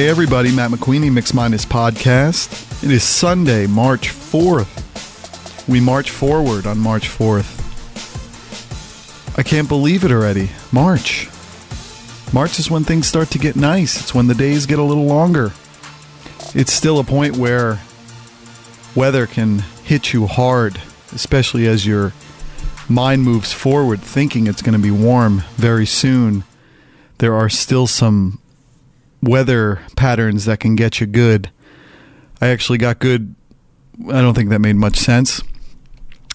Hey everybody, Matt McQueenie, Mix Minus Podcast. It is Sunday, March 4th. We march forward on March 4th. I can't believe it already. March. March is when things start to get nice. It's when the days get a little longer. It's still a point where weather can hit you hard, especially as your mind moves forward thinking it's going to be warm very soon. There are still some weather patterns that can get you good. I actually got good. I don't think that made much sense.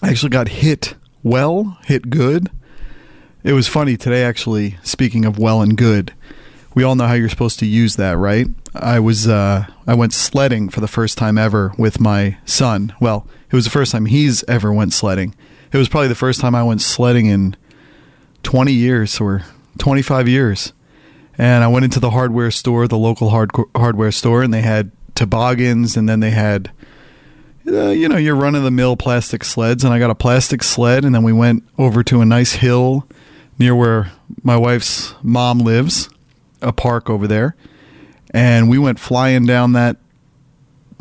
I actually got hit good. It was funny today, actually, speaking of well and good. We all know how you're supposed to use that, right? I went sledding for the first time ever with my son. Well, it was the first time he's ever went sledding. It was probably the first time I went sledding in 20 years or 25 years. And I went into the hardware store, the local hardware store, and they had toboggans, and then they had, your run-of-the-mill plastic sleds. And I got a plastic sled, and then we went over to a nice hill near where my wife's mom lives, a park over there. And we went flying down that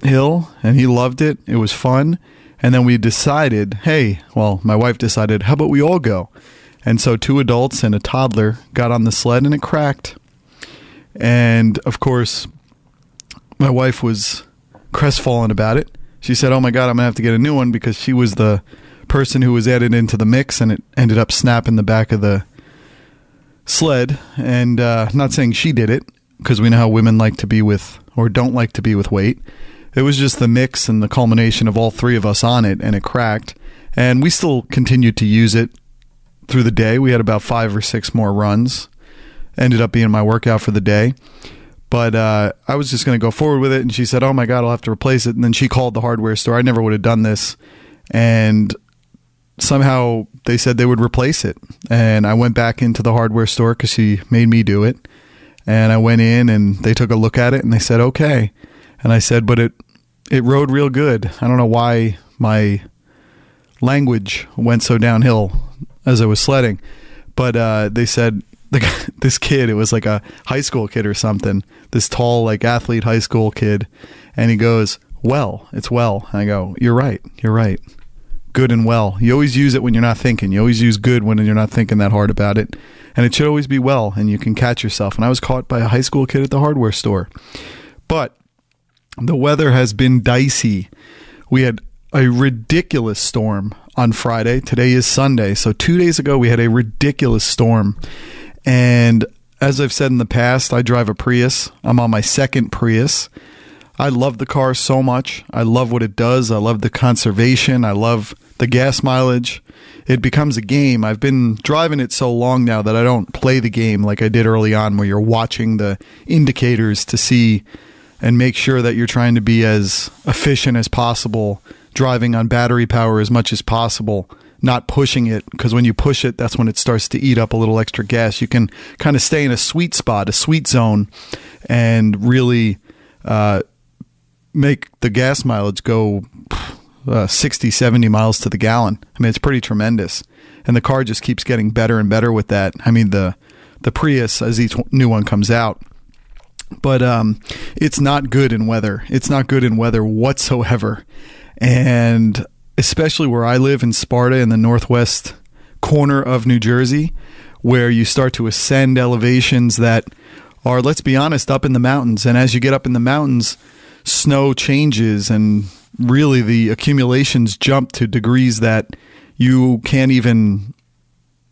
hill, and he loved it. It was fun. And then we decided, my wife decided, how about we all go? And so 2 adults and a toddler got on the sled, and it cracked. And, of course, my wife was crestfallen about it. She said, oh, my God, I'm going to have to get a new one because she was the person who was added into the mix, and it ended up snapping the back of the sled. And not saying she did it, because we know how women like to be with or don't like to be with weight. It was just the mix and the culmination of all 3 of us on it, and it cracked. And we still continued to use it through the day. We had about 5 or 6 more runs. Ended up being my workout for the day. But I was just going to go forward with it, and she said, oh my God, I'll have to replace it. And then she called the hardware store. I never would have done this. And somehow they said they would replace it. And I went back into the hardware store because she made me do it. And I went in, and they took a look at it, and they said, okay. And I said, but it rode real good. I don't know why my language went so downhill as I was sledding. But they said, this kid, it was like a high school kid or something, this tall, like athlete high school kid. And he goes, well, it's well. And I go, you're right. Good and well. You always use it when you're not thinking. You always use good when you're not thinking that hard about it. And it should always be well, and you can catch yourself. And I was caught by a high school kid at the hardware store. But the weather has been dicey. We had a ridiculous storm on Friday. Today is Sunday. So 2 days ago, we had a ridiculous storm. And as I've said in the past, I drive a Prius. I'm on my second Prius. I love the car so much. I love what it does. I love the conservation. I love the gas mileage. It becomes a game. I've been driving it so long now that I don't play the game like I did early on, where you're watching the indicators to see and make sure that you're trying to be as efficient as possible, driving on battery power as much as possible, not pushing it, because when you push it, that's when it starts to eat up a little extra gas. You can kind of stay in a sweet spot, a sweet zone, and really make the gas mileage go 60, 70 miles to the gallon. I mean, it's pretty tremendous. And the car just keeps getting better and better with that. I mean, the Prius, as each new one comes out. But it's not good in weather. It's not good in weather whatsoever. And especially where I live in Sparta, in the northwest corner of New Jersey, where you start to ascend elevations that are, let's be honest, up in the mountains. And as you get up in the mountains, snow changes, and really the accumulations jump to degrees that you can't even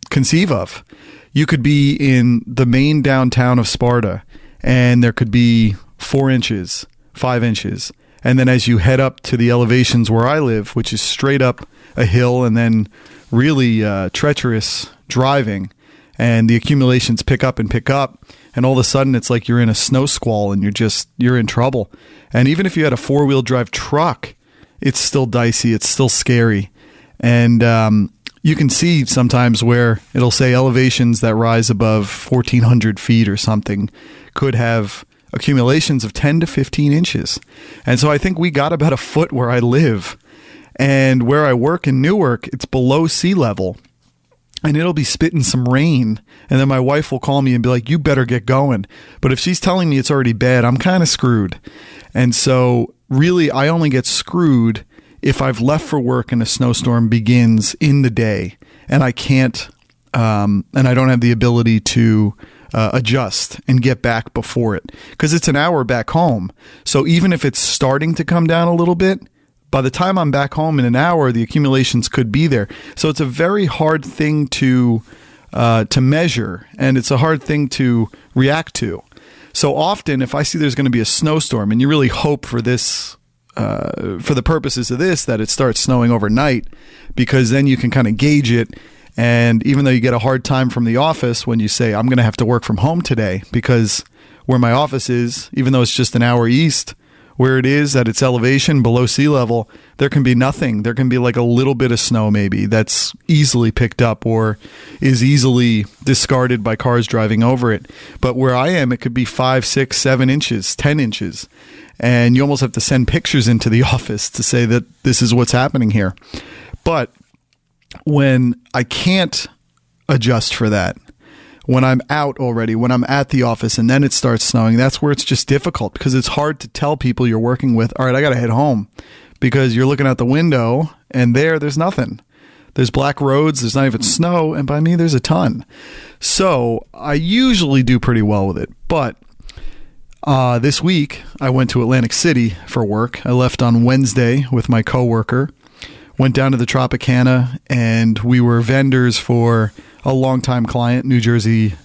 conceive of. You could be in the main downtown of Sparta, and there could be 4 inches, 5 inches. And then as you head up to the elevations where I live, which is straight up a hill and then really treacherous driving, and the accumulations pick up, and all of a sudden it's like you're in a snow squall and you're in trouble. And even if you had a 4-wheel drive truck, it's still dicey, it's still scary. And you can see sometimes where it'll say elevations that rise above 1,400 feet or something could have accumulations of 10 to 15 inches. And so I think we got about a foot where I live. And where I work in Newark, it's below sea level. and it'll be spitting some rain, and then my wife will call me and be like, you better get going. But if she's telling me it's already bad, I'm kind of screwed. And so really, I only get screwed if I've left for work and a snowstorm begins in the day, and I can't, and I don't have the ability to adjust and get back before it, because it's an hour back home. So even if it's starting to come down a little bit, by the time I'm back home in an hour, the accumulations could be there. So it's a very hard thing to measure, and it's a hard thing to react to. So often, if I see there's going to be a snowstorm, and you really hope for this, for the purposes of this, that it starts snowing overnight, because then you can kind of gauge it. And even though you get a hard time from the office when you say, I'm going to have to work from home today, because where my office is, even though it's just an hour east, where it is at its elevation below sea level, there can be nothing. There can be like a little bit of snow maybe that's easily picked up or is easily discarded by cars driving over it. But where I am, it could be 5, 6, 7 inches, 10 inches. And you almost have to send pictures into the office to say that this is what's happening here. But when I can't adjust for that, when I'm out already, when I'm at the office and then it starts snowing, that's where it's just difficult, because it's hard to tell people you're working with, all right, I got to head home, because you're looking out the window and there's nothing. There's black roads. There's not even snow. And by me, there's a ton. So I usually do pretty well with it. But this week I went to Atlantic City for work. I left on Wednesday with my coworker, went down to the Tropicana, and we were vendors for a longtime client, New Jersey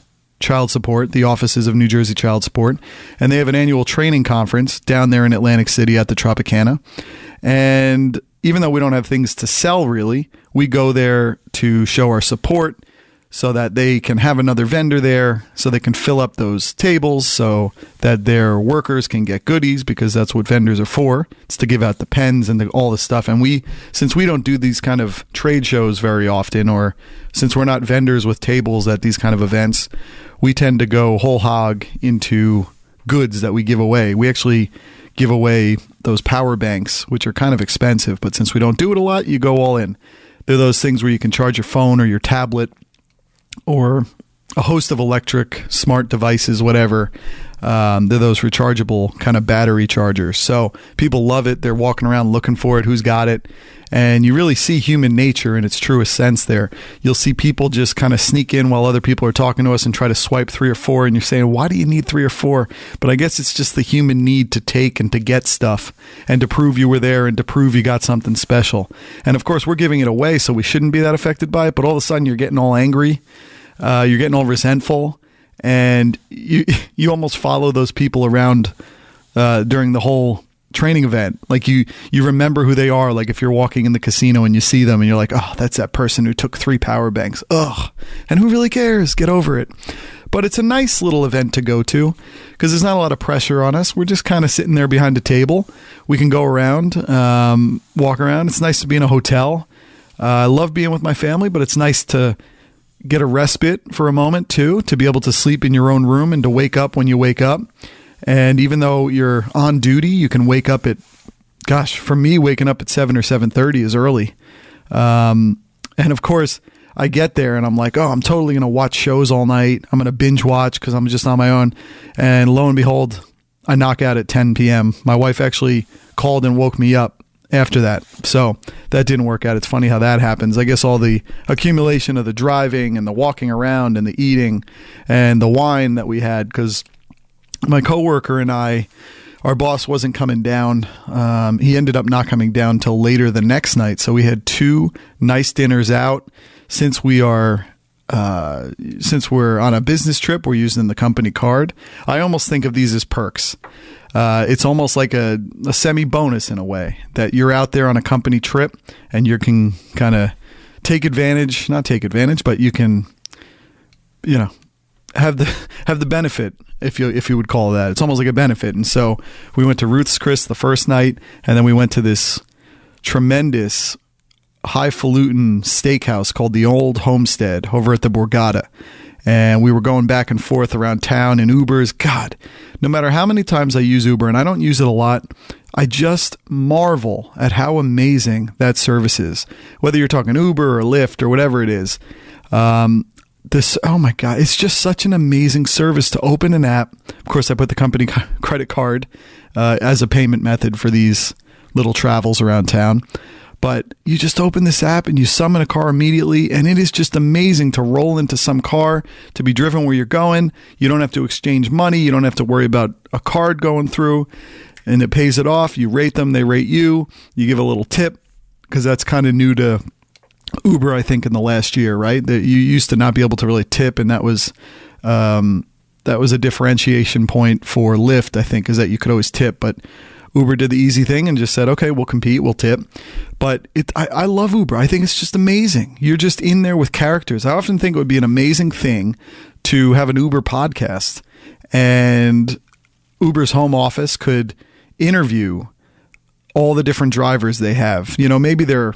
Child Support, the offices of New Jersey Child Support. And they have an annual training conference down there in Atlantic City at the Tropicana. And even though we don't have things to sell really, we go there to show our support so that they can have another vendor there, so they can fill up those tables so that their workers can get goodies, because that's what vendors are for. It's to give out the pens and all the stuff. And since we don't do these kind of trade shows very often, or since we're not vendors with tables at these kind of events, we tend to go whole hog into goods that we give away. We actually give away those power banks, which are kind of expensive, but since we don't do it a lot, you go all in. They're those things where you can charge your phone or your tablet or a host of electric smart devices, whatever. They're those rechargeable kind of battery chargers. So people love it. They're walking around looking for it. Who's got it? And you really see human nature in its truest sense there. You'll see people just kind of sneak in while other people are talking to us and try to swipe 3 or 4. And you're saying, why do you need 3 or 4? But I guess it's just the human need to take and to get stuff and to prove you were there and to prove you got something special. And of course, we're giving it away, so we shouldn't be that affected by it. But all of a sudden, you're getting all angry. You're getting all resentful. And you almost follow those people around during the whole training event. Like you remember who they are. Like if you're walking in the casino and you see them and you're like, oh, that's that person who took 3 power banks. Ugh. And who really cares? Get over it. But it's a nice little event to go to because there's not a lot of pressure on us. We're just kind of sitting there behind a table. We can go around, walk around. It's nice to be in a hotel. I love being with my family, but it's nice to get a respite for a moment too, to be able to sleep in your own room and to wake up when you wake up. And even though you're on duty, you can wake up at, gosh, for me, waking up at 7 or 7:30 is early. And of course, I get there and I'm like, oh, I'm totally going to watch shows all night. I'm going to binge watch because I'm just on my own. And lo and behold, I knock out at 10 p.m. My wife actually called and woke me up after that. So that didn't work out. It's funny how that happens. I guess all the accumulation of the driving and the walking around and the eating and the wine that we had, because my coworker and our boss wasn't coming down. He ended up not coming down till later the next night. So we had 2 nice dinners out. Since we're on a business trip, we're using the company card. I almost think of these as perks. It's almost like a semi-bonus in a way that you're out there on a company trip and you can kind of not take advantage, but you can, have the benefit, if you would call it that. It's almost like a benefit. And so we went to Ruth's Chris the first night, and then we went to this tremendous highfalutin steakhouse called the Old Homestead over at the Borgata. And we were going back and forth around town in Ubers. God, no matter how many times I use Uber, and I don't use it a lot, I just marvel at how amazing that service is. Whether you're talking Uber or Lyft or whatever it is, Oh my God, it's just such an amazing service to open an app. Of course, I put the company credit card as a payment method for these little travels around town. But you just open this app and you summon a car immediately, and it is just amazing to roll into some car, to be driven where you're going. You don't have to exchange money. You don't have to worry about a card going through, and it pays it off. You rate them, they rate you. You give a little tip, because that's kind of new to Uber, I think, in the last year, right? That you used to not be able to really tip, and that was a differentiation point for Lyft, I think, is that you could always tip, but Uber did the easy thing and just said, okay, we'll compete, we'll tip. But I love Uber. I think it's just amazing. You're just in there with characters. I often think it would be an amazing thing to have an Uber podcast, and Uber's home office could interview all the different drivers they have. You know, maybe they're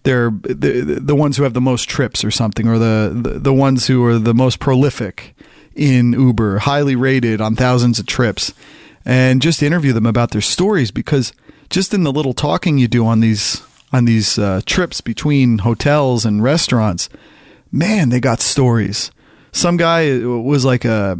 the ones who have the most trips or something, or the ones who are the most prolific in Uber, highly rated on thousands of trips. And just interview them about their stories, because just in the little talking you do on these trips between hotels and restaurants, man, they got stories. Some guy was like a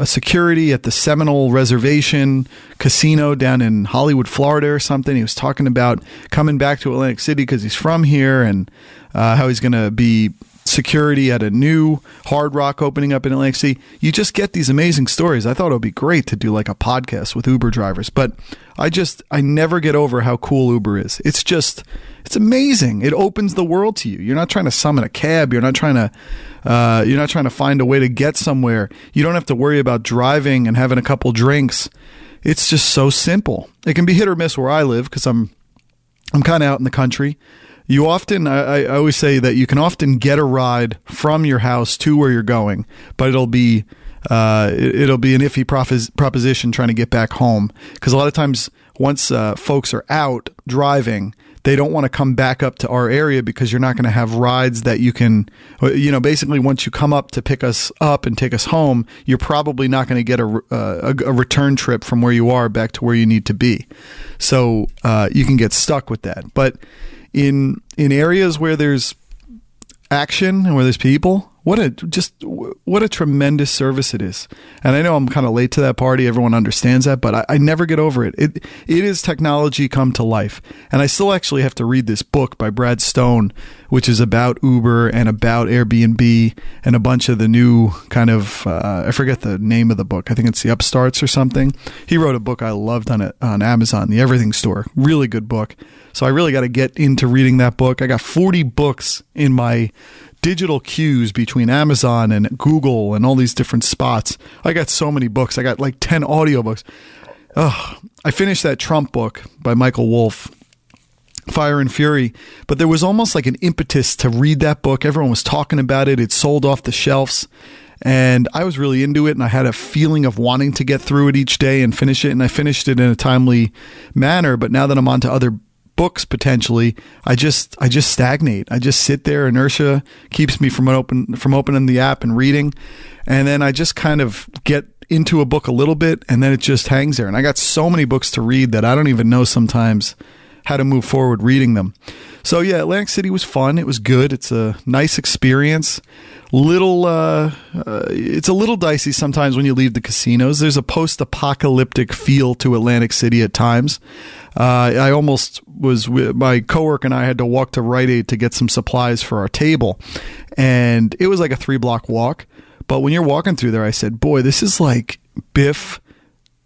security at the Seminole Reservation Casino down in Hollywood, Florida or something. He was talking about coming back to Atlantic City because he's from here, and how he's going to be security at a new Hard Rock opening up in Atlantic City. You just get these amazing stories. I thought it would be great to do like a podcast with Uber drivers, but I never get over how cool Uber is. It's amazing. It opens the world to you. You're not trying to summon a cab. You're not trying to find a way to get somewhere. You don't have to worry about driving and having a couple drinks. It's just so simple. It can be hit or miss where I live, because I'm kind of out in the country. You often, I always say that you can often get a ride from your house to where you're going, but it'll be an iffy proposition trying to get back home, because a lot of times once folks are out driving, they don't want to come back up to our area, because you're not going to have rides that you can, basically once you come up to pick us up and take us home, you're probably not going to get a return trip from where you are back to where you need to be. So you can get stuck with that. But in areas where there's action and where there's people, what a tremendous service it is. And I know I'm kind of late to that party. Everyone understands that, but I never get over it. It is technology come to life. And I still actually have to read this book by Brad Stone, which is about Uber and about Airbnb and a bunch of the new kind of, I forget the name of the book. I think it's The Upstarts or something. He wrote a book I loved on Amazon, The Everything Store. Really good book. So I really got to get into reading that book. I got 40 books in my digital queues between Amazon and Google and all these different spots. I got so many books. I got like 10 audiobooks. I finished that Trump book by Michael Wolff, Fire and Fury, but there was almost like an impetus to read that book. Everyone was talking about it. It sold off the shelves, and I was really into it, and I had a feeling of wanting to get through it each day and finish it, and I finished it in a timely manner. But now that I'm on to other books potentially, I just stagnate. I just sit there. Inertia keeps me from opening the app and reading, and then I just kind of get into a book a little bit, and then it just hangs there. And I got so many books to read that I don't even know sometimes how to move forward reading them. So yeah, Atlantic City was fun. It was good. It's a nice experience. It's a little dicey sometimes when you leave the casinos. There's a post-apocalyptic feel to Atlantic City at times. I almost was, my coworker and I had to walk to Rite Aid to get some supplies for our table, and it was like a 3-block walk. But when you're walking through there, I said, boy, this is like Biff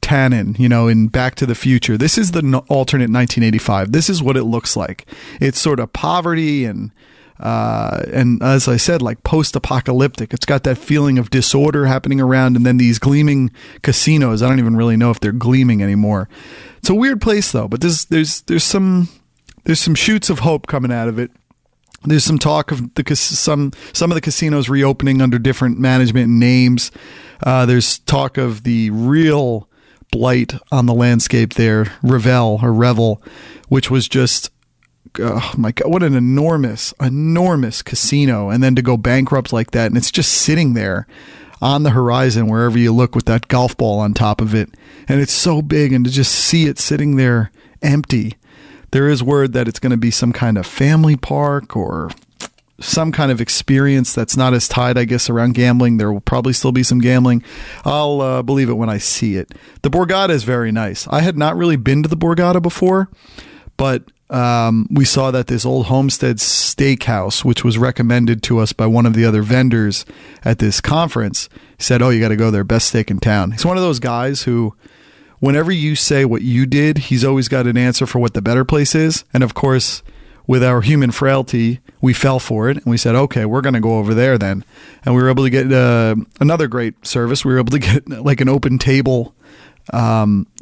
Tannen, in Back to the Future. This is the alternate 1985. This is what it looks like. It's sort of poverty and as I said, like post-apocalyptic. It's got that feeling of disorder happening around, and then these gleaming casinos. I don't even really know if they're gleaming anymore. It's a weird place though, but there's some shoots of hope coming out of it. There's some talk of some of the casinos reopening under different management and names. There's talk of the real blight on the landscape there, Revel, which was just, oh my God, what an enormous casino. And then to go bankrupt like that, and it's just sitting there on the horizon wherever you look with that golf ball on top of it. And it's so big, and to just see it sitting there empty. There is word that it's going to be some kind of family park, or some kind of experience that's not as tied, I guess, around gambling. There will probably still be some gambling. I'll believe it when I see it. The Borgata is very nice. I had not really been to the Borgata before, but we saw that this old Homestead Steakhouse, which was recommended to us by one of the other vendors at this conference, said, "Oh, you got to go there. Best steak in town." He's one of those guys who, whenever you say what you did, he's always got an answer for what the better place is. And of course, with our human frailty, we fell for it and we said, okay, we're going to go over there then. And we were able to get another great service. We were able to get like an open table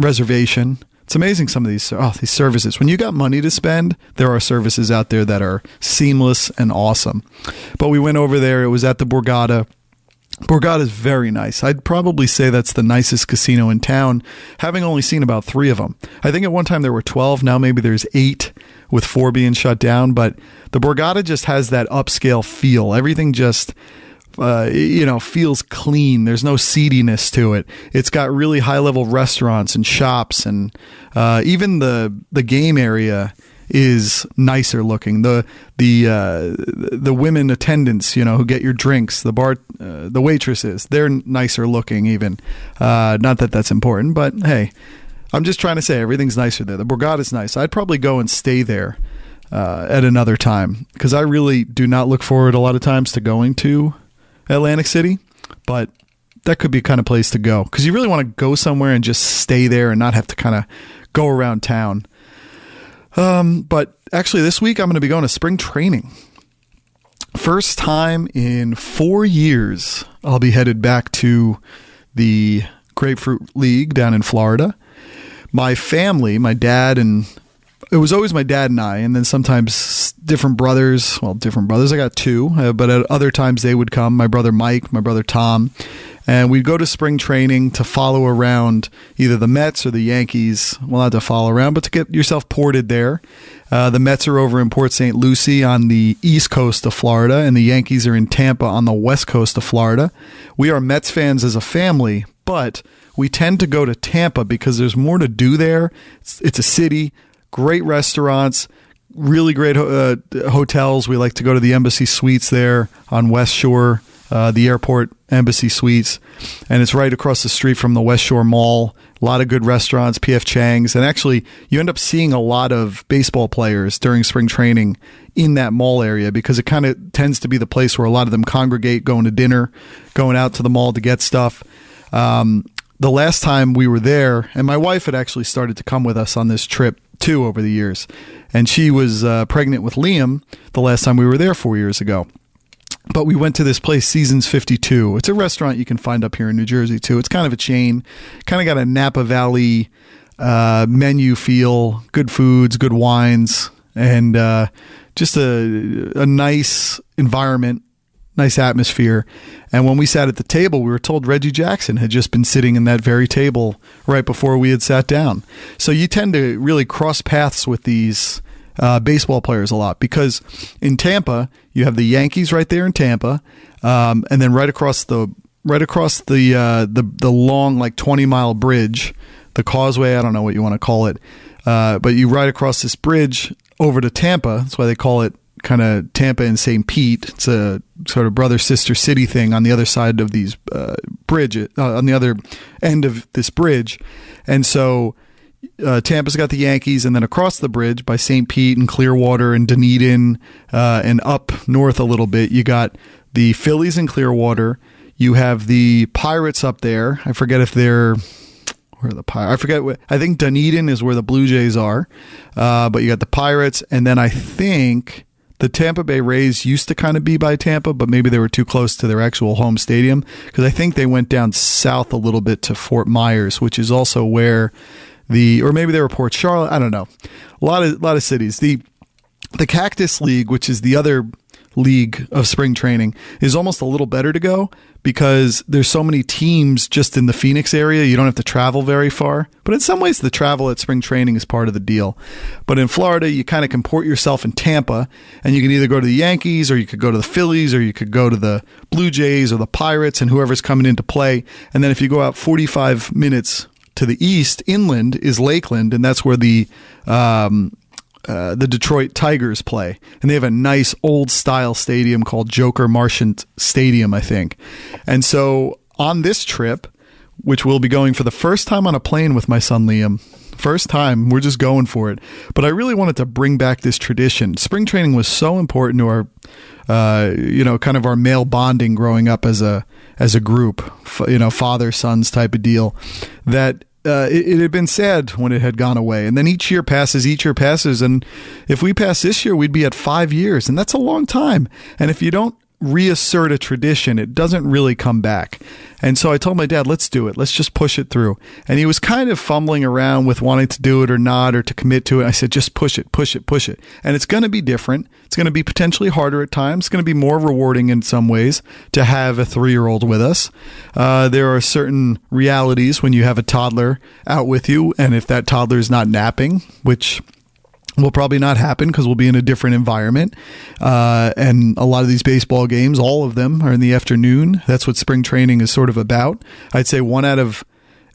reservation. It's amazing, some of these services. When you got money to spend, there are services out there that are seamless and awesome. But we went over there. It was at the Borgata. Borgata is very nice. I'd probably say that's the nicest casino in town, having only seen about 3 of them. I think at one time there were 12. Now maybe there's 8, with 4 being shut down. But the Borgata just has that upscale feel. Everything just feels clean. There's no seediness to it. It's got really high-level restaurants and shops, and even the game area is nicer looking. The women attendants, who get your drinks, the waitresses, they're nicer looking even. Not that that's important, but hey, I'm just trying to say everything's nicer there. The Borgata's nice. I'd probably go and stay there at another time, because I really do not look forward a lot of times to going to Atlantic City, but that could be a kind of place to go, because you really want to go somewhere and just stay there and not have to kind of go around town. But actually this week I'm going to be going to spring training. First time in 4 years, I'll be headed back to the Grapefruit League down in Florida. My family, my dad, and it was always my dad and I, and then sometimes different brothers. I got 2, but at other times they would come. My brother Mike, my brother Tom, and we'd go to spring training to follow around either the Mets or the Yankees. Well, not to follow around, but to get yourself ported there. The Mets are over in Port St. Lucie on the east coast of Florida, and the Yankees are in Tampa on the west coast of Florida. We are Mets fans as a family, but we tend to go to Tampa because there's more to do there. It's a city, great restaurants, really great hotels. We like to go to the Embassy Suites there on West Shore, the airport Embassy Suites, and it's right across the street from the West Shore Mall. A lot of good restaurants, P.F. Chang's, and actually you end up seeing a lot of baseball players during spring training in that mall area, because it kind of tends to be the place where a lot of them congregate, going to dinner, going out to the mall to get stuff. The last time we were there, and my wife had actually started to come with us on this trip too over the years, and she was pregnant with Liam the last time we were there 4 years ago. But we went to this place, Seasons 52. It's a restaurant you can find up here in New Jersey too. It's kind of a chain, kind of got a Napa Valley menu feel, good foods, good wines, and just a nice environment, nice atmosphere. And when we sat at the table, we were told Reggie Jackson had just been sitting in that very table right before we had sat down. So you tend to really cross paths with these baseball players a lot, because in Tampa you have the Yankees right there in Tampa, and then right across the long, like 20-mile bridge, the causeway, I don't know what you want to call it, but you ride across this bridge over to Tampa. That's why they call it kind of Tampa and St. Pete. It's a sort of brother-sister city thing on the other side of these on the other end of this bridge. And so Tampa's got the Yankees, and then across the bridge by St. Pete and Clearwater and Dunedin and up north a little bit, you got the Phillies in Clearwater. You have the Pirates up there. I forget if they're... Where are the Pirates? I forget. I think Dunedin is where the Blue Jays are. But you got the Pirates, and then I think the Tampa Bay Rays used to kind of be by Tampa, but maybe they were too close to their actual home stadium, because I think they went down south a little bit to Fort Myers, which is also where or maybe they were Port Charlotte. I don't know. A lot of cities. The Cactus League, which is the other league of spring training, is almost a little better to go, because there's so many teams just in the Phoenix area. You don't have to travel very far. But in some ways, the travel at spring training is part of the deal. But in Florida, you kind of comport yourself in Tampa, and you can either go to the Yankees, or you could go to the Phillies, or you could go to the Blue Jays or the Pirates and whoever's coming into play. And then if you go out 45 minutes to the east, inland, is Lakeland, and that's where the the Detroit Tigers play, and they have a nice old style stadium called Joker Marchant Stadium, I think. And so on this trip, which we'll be going for the first time on a plane with my son Liam, first time, we're just going for it. But I really wanted to bring back this tradition. Spring training was so important to our, kind of our male bonding growing up as a group, father sons type of deal, that it had been sad when it had gone away. And then each year passes. And if we pass this year, we'd be at 5 years. And that's a long time. And if you don't reassert a tradition, it doesn't really come back. And so I told my dad, let's do it. Let's just push it through. And he was kind of fumbling around with wanting to do it or not, or to commit to it. I said, just push it. And it's going to be different. It's going to be potentially harder at times. It's going to be more rewarding in some ways to have a 3-year-old with us. There are certain realities when you have a toddler out with you, and if that toddler is not napping, which will probably not happen because we'll be in a different environment. And a lot of these baseball games, all of them, are in the afternoon. That's what spring training is sort of about. I'd say 1 out of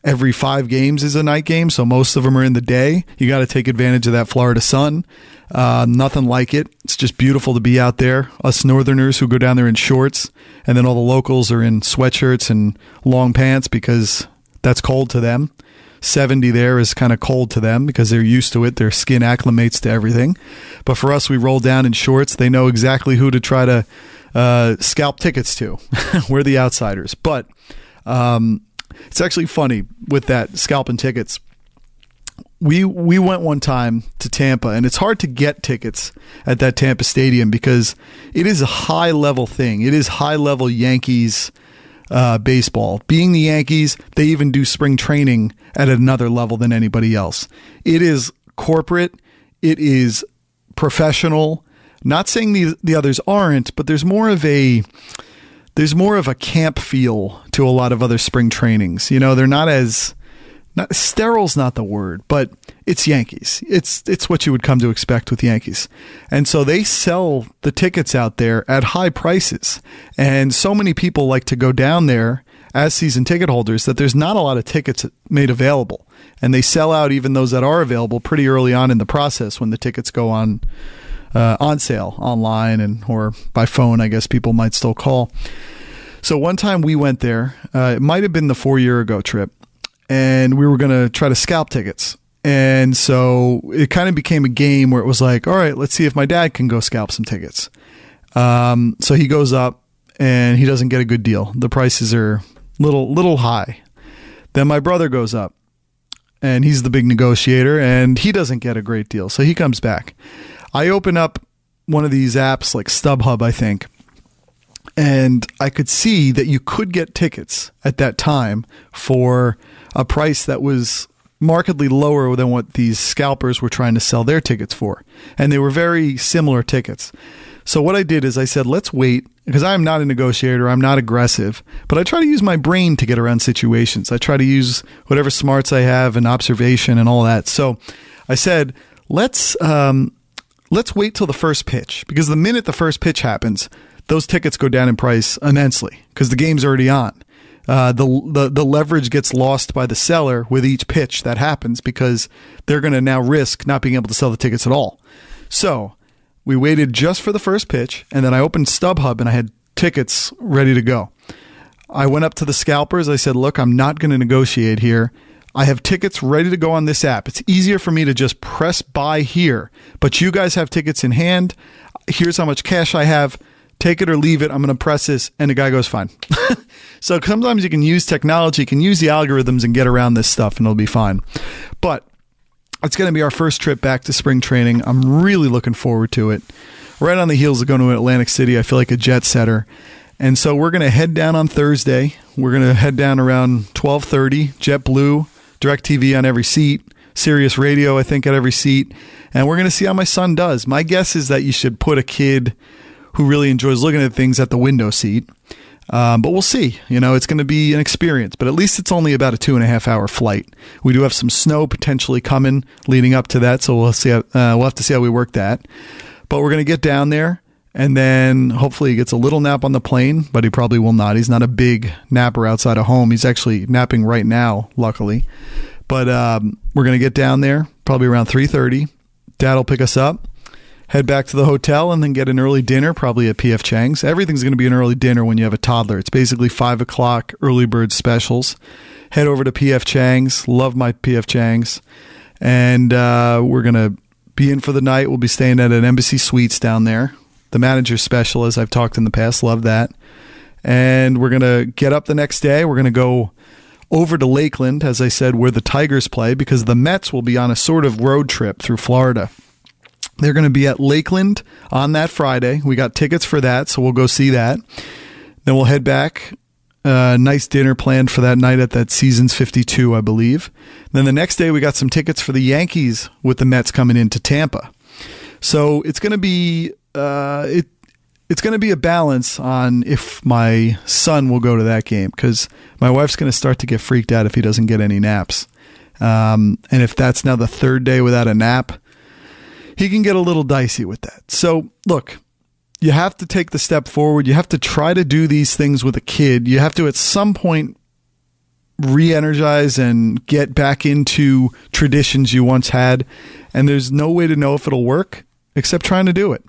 every 5 games is a night game, so most of them are in the day. You got to take advantage of that Florida sun. Nothing like it. It's just beautiful to be out there. Us Northerners who go down there in shorts, and then all the locals are in sweatshirts and long pants because that's cold to them. 70 there is kind of cold to them because they're used to it. Their skin acclimates to everything. But for us, we roll down in shorts. They know exactly who to try to scalp tickets to. We're the outsiders. But it's actually funny with that scalping tickets. We went one time to Tampa, and it's hard to get tickets at that Tampa stadium because it is a high-level thing. It is high-level Yankees baseball. Being the Yankees, they even do spring training at another level than anybody else. It is corporate. It is professional. Not saying the others aren't, but there's more of a camp feel to a lot of other spring trainings. They're not sterile's not the word, but it's Yankees. It's what you would come to expect with Yankees. And so they sell the tickets out there at high prices. And so many people like to go down there as season ticket holders that there's not a lot of tickets made available. And they sell out even those that are available pretty early on in the process when the tickets go on sale online or by phone, I guess people might still call. So one time we went there, it might have been the 4-year ago trip, and we were going to try to scalp tickets. And so it kind of became a game where it was like, all right, let's see if my dad can go scalp some tickets. So he goes up and he doesn't get a good deal. The prices are little high. Then my brother goes up and he's the big negotiator and he doesn't get a great deal. So he comes back. I open up one of these apps like StubHub, I think, and I could see that you could get tickets at that time for a price that was markedly lower than what these scalpers were trying to sell their tickets for. And they were very similar tickets. So what I did is I said, let's wait, because I'm not a negotiator, I'm not aggressive, but I try to use my brain to get around situations. I try to use whatever smarts I have and observation and all that. So I said, let's wait till the first pitch, because the minute the first pitch happens, those tickets go down in price immensely because the game's already on. The leverage gets lost by the seller with each pitch that happens because they're going to now risk not being able to sell the tickets at all. So we waited just for the first pitch, and then I opened StubHub and I had tickets ready to go. I went up to the scalpers. I said, look, I'm not going to negotiate here. I have tickets ready to go on this app. It's easier for me to just press buy here, but you guys have tickets in hand. Here's how much cash I have. Take it or leave it. I'm going to press this. And the guy goes, fine. So sometimes you can use technology, you can use the algorithms and get around this stuff and it'll be fine. But it's going to be our first trip back to spring training. I'm really looking forward to it. Right on the heels of going to Atlantic City, I feel like a jet setter. And so we're going to head down on Thursday. We're going to head down around 12:30, JetBlue, DirecTV on every seat, Sirius Radio, I think, at every seat. And we're going to see how my son does. My guess is that you should put a kid who really enjoys looking at things at the window seat. But we'll see. It's going to be an experience. But at least it's only about a 2.5-hour flight. We do have some snow potentially coming leading up to that, so we'll see. We'll have to see how we work that. But we're going to get down there, and then hopefully he gets a little nap on the plane, but he probably will not. He's not a big napper outside of home. He's actually napping right now, luckily. But we're going to get down there probably around 3:30. Dad will pick us up, head back to the hotel, and then get an early dinner, probably at P.F. Chang's. Everything's going to be an early dinner when you have a toddler. It's basically 5 o'clock early bird specials. Head over to P.F. Chang's. Love my P.F. Chang's. And we're going to be in for the night. We'll be staying at an Embassy Suites down there. The manager's special, as I've talked in the past. Love that. And we're going to get up the next day. We're going to go over to Lakeland, as I said, where the Tigers play, because the Mets will be on a sort of road trip through Florida. They're going to be at Lakeland on that Friday. We got tickets for that, so we'll go see that. Then we'll head back. Nice dinner planned for that night at that Seasons 52, I believe. Then the next day, we got some tickets for the Yankees with the Mets coming into Tampa. So it's going to be it's going to be a balance on if my son will go to that game, because my wife's going to start to get freaked out if he doesn't get any naps. And if that's now the third day without a nap, he can get a little dicey with that. So look, you have to take the step forward. You have to try to do these things with a kid. You have to at some point re-energize and get back into traditions you once had. And there's no way to know if it'll work except trying to do it.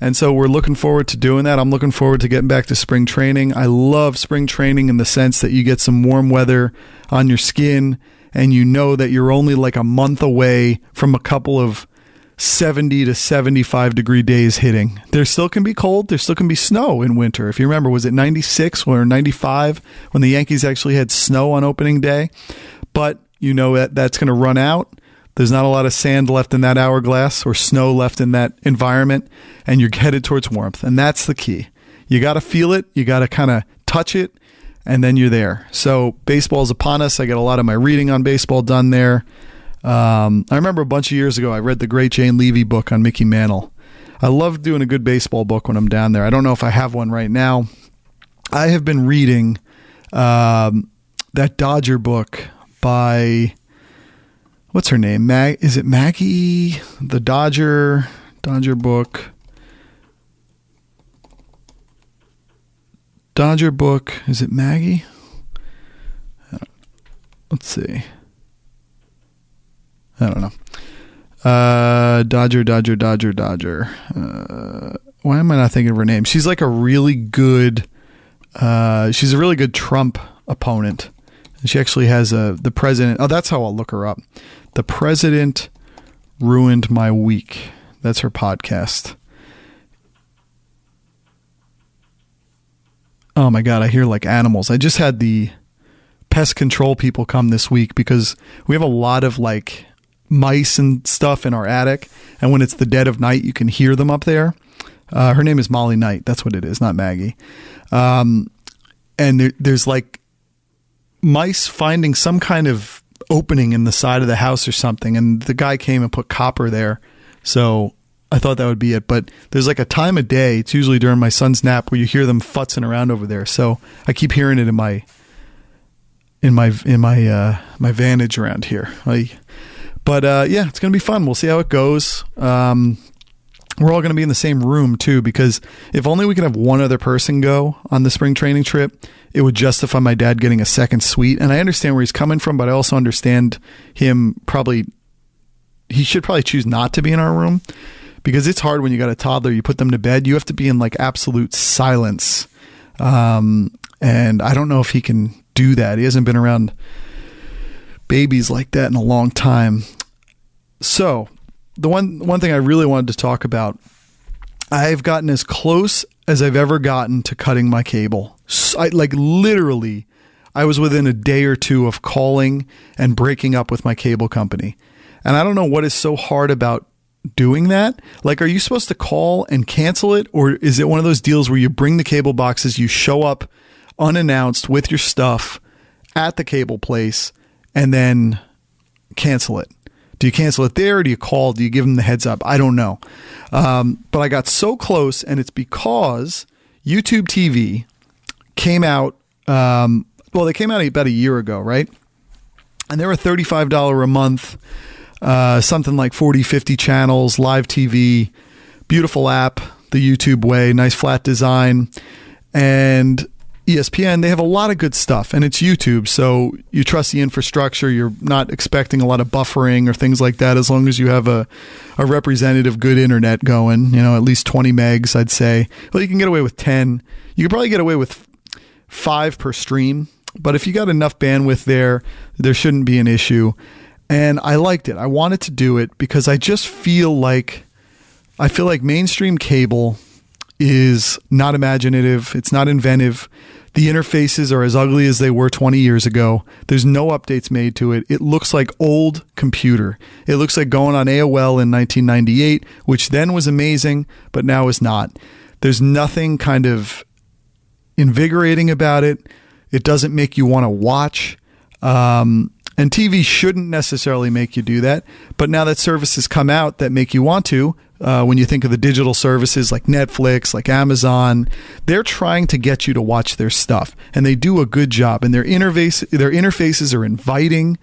And so we're looking forward to doing that. I'm looking forward to getting back to spring training. I love spring training in the sense that you get some warm weather on your skin and you know that you're only like a month away from a couple of 70 to 75 degree days hitting. There still can be cold. There still can be snow in winter. If you remember, was it 96 or 95 when the Yankees actually had snow on opening day? But you know that that's going to run out. There's not a lot of sand left in that hourglass or snow left in that environment, and you're headed towards warmth. And that's the key. You got to feel it. You got to kind of touch it, and then you're there. So baseball's upon us. I got a lot of my reading on baseball done there. I remember a bunch of years ago, I read the great Jane Levy book on Mickey Mantle. I love doing a good baseball book when I'm down there. I don't know if I have one right now. I have been reading that Dodger book by... what's her name? Is it Maggie? The Dodger book. Dodger book. Is it Maggie? Let's see. I don't know. Dodger. Why am I not thinking of her name? She's like a really good, she's a really good Trump opponent. And she actually has the president. Oh, that's how I'll look her up. The President Ruined My Week. That's her podcast. Oh my God, I hear like animals. I just had the pest control people come this week because we have a lot of like mice and stuff in our attic. And when it's the dead of night, you can hear them up there. Her name is Molly Knight. That's what it is, not Maggie. And there's like mice finding some kind of opening in the side of the house or something, and the guy came and put copper there, so I thought that would be it. But there's like a time of day, it's usually during my son's nap, where you hear them futzing around over there, so I keep hearing it in my vantage around here. But yeah, it's gonna be fun. We'll see how it goes. We're all going to be in the same room too, because if only we could have one other person go on the spring training trip, it would justify my dad getting a second suite. And I understand where he's coming from, but I also understand he should probably choose not to be in our room, because it's hard when you got a toddler, you put them to bed, you have to be in like absolute silence. And I don't know if he can do that. He hasn't been around babies like that in a long time. So the one thing I really wanted to talk about, I've gotten as close as I've ever gotten to cutting my cable. I was within a day or two of calling and breaking up with my cable company. And I don't know what is so hard about doing that. Like, are you supposed to call and cancel it? Or is it one of those deals where you bring the cable boxes, you show up unannounced with your stuff at the cable place, and then cancel it? Do you cancel it there? Or do you call? Do you give them the heads up? I don't know. But I got so close, and it's because YouTube TV came out. They came out about a year ago, right? And they were $35 a month, something like 40, 50 channels, live TV, beautiful app, the YouTube way, nice flat design. And ESPN, they have a lot of good stuff, and it's YouTube, so you trust the infrastructure. You're not expecting a lot of buffering or things like that, as long as you have a representative good internet going, at least 20 megs, I'd say. Well, you can get away with 10. You could probably get away with 5 per stream, but if you got enough bandwidth there shouldn't be an issue. And I liked it. I wanted to do it because I feel like mainstream cable is not imaginative. It's not inventive. The interfaces are as ugly as they were 20 years ago. There's no updates made to it. It looks like old computer. It looks like going on AOL in 1998, which then was amazing, but now is not. There's nothing kind of invigorating about it. It doesn't make you want to watch. And TV shouldn't necessarily make you do that. But now that services come out that make you want to, when you think of the digital services like Netflix, like Amazon, they're trying to get you to watch their stuff. And they do a good job. And their interfaces are inviting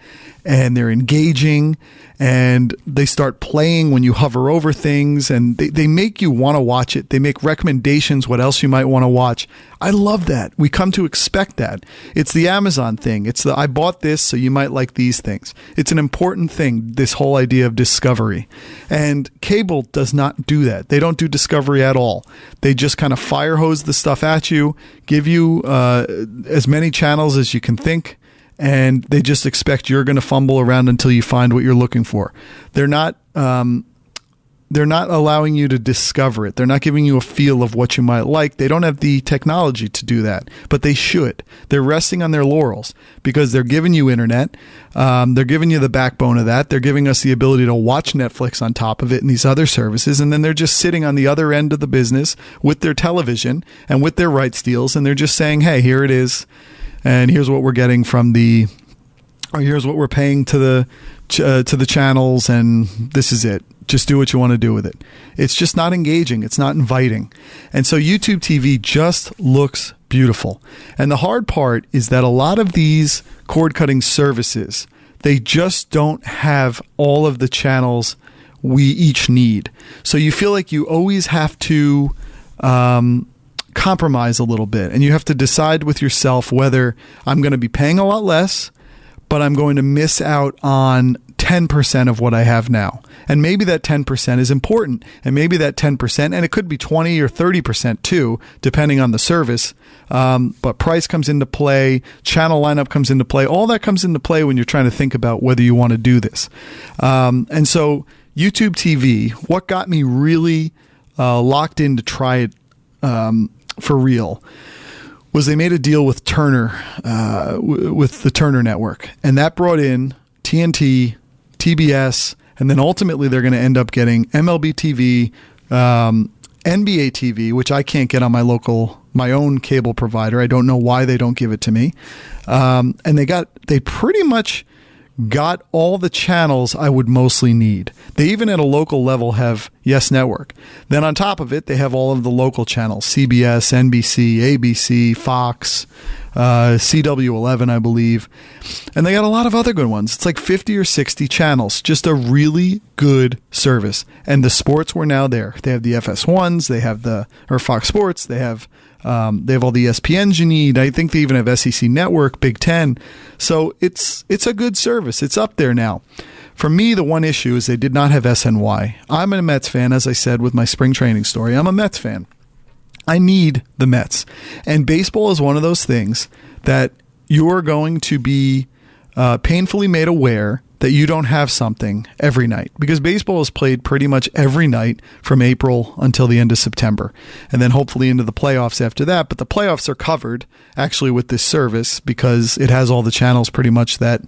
and they're engaging. And they start playing when you hover over things. And they make you want to watch it. They make recommendations what else you might want to watch. I love that. We come to expect that. It's the Amazon thing. It's I bought this, so you might like these things. It's an important thing, this whole idea of discovery. And cable does not do that. They don't do discovery at all. They just kind of fire hose the stuff at you, give you as many channels as you can think, and they just expect you're going to fumble around until you find what you're looking for. They're not allowing you to discover it. They're not giving you a feel of what you might like. They don't have the technology to do that, but they should. They're resting on their laurels because they're giving you internet. They're giving you the backbone of that. They're giving us the ability to watch Netflix on top of it and these other services. And then they're just sitting on the other end of the business with their television and with their rights deals. And they're just saying, hey, here it is. And here's what we're getting or here's what we're paying to the channels. And this is it. Just do what you want to do with it. It's just not engaging. It's not inviting. And so YouTube TV just looks beautiful. And the hard part is that a lot of these cord-cutting services, they just don't have all of the channels we each need. So you feel like you always have to compromise a little bit. And you have to decide with yourself whether I'm going to be paying a lot less, but I'm going to miss out on 10% of what I have now. And maybe that 10% is important. And maybe that 10%, and it could be 20 or 30% too, depending on the service. But price comes into play, channel lineup comes into play. All that comes into play when you're trying to think about whether you want to do this. And so YouTube TV, what got me really locked in to try it for real was they made a deal with Turner, with the Turner network. And that brought in TNT, TBS, and then ultimately they're going to end up getting MLB TV, NBA TV, which I can't get on my own cable provider. I don't know why they don't give it to me. And they pretty much got all the channels I would mostly need. They even at a local level have Yes Network. Then on top of it, they have all of the local channels, CBS, NBC, ABC, Fox, CW11, I believe. And they got a lot of other good ones. It's like 50 or 60 channels. Just a really good service. And the sports were now there. They have the FS1s, they have Fox Sports, they have all the ESPNs you need. I think they even have SEC Network, Big Ten. So it's a good service. It's up there now. For me, the one issue is they did not have SNY. I'm a Mets fan, as I said with my spring training story. I'm a Mets fan. I need the Mets. And baseball is one of those things that you're going to be painfully made aware that you don't have something every night, because baseball is played pretty much every night from April until the end of September, and then hopefully into the playoffs after that. But the playoffs are covered actually with this service because it has all the channels pretty much that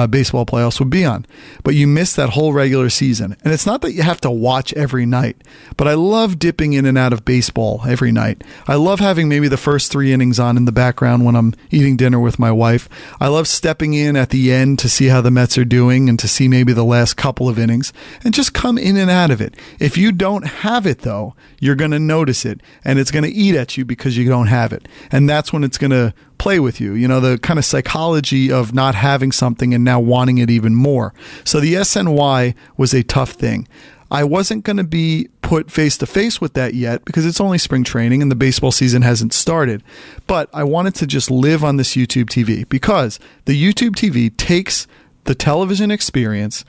baseball playoffs would be on. But you miss that whole regular season. And it's not that you have to watch every night, but I love dipping in and out of baseball every night. I love having maybe the first 3 innings on in the background when I'm eating dinner with my wife. I love stepping in at the end to see how the Mets are doing and to see maybe the last couple of innings and just come in and out of it. If you don't have it, though, you're going to notice it, and it's going to eat at you because you don't have it. And that's when it's going to play with you, the kind of psychology of not having something and now wanting it even more. So the SNY was a tough thing. I wasn't going to be put face to face with that yet because it's only spring training and the baseball season hasn't started. But I wanted to just live on this YouTube TV because the YouTube TV takes the television experience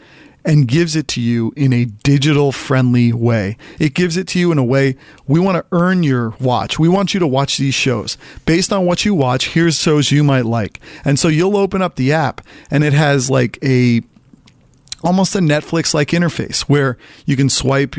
and gives it to you in a digital friendly way. It gives it to you in a way we want to earn your watch. We want you to watch these shows. Based on what you watch, here's shows you might like. And so you'll open up the app and it has like almost a Netflix-like interface where you can swipe,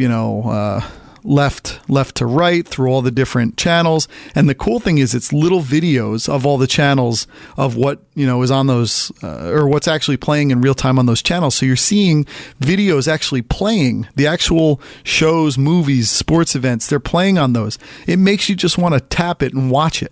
left to right through all the different channels. And the cool thing is it's little videos of all the channels of what, is on those or what's actually playing in real time on those channels. So you're seeing videos actually playing, the actual shows, movies, sports events, they're playing on those. It makes you just want to tap it and watch it.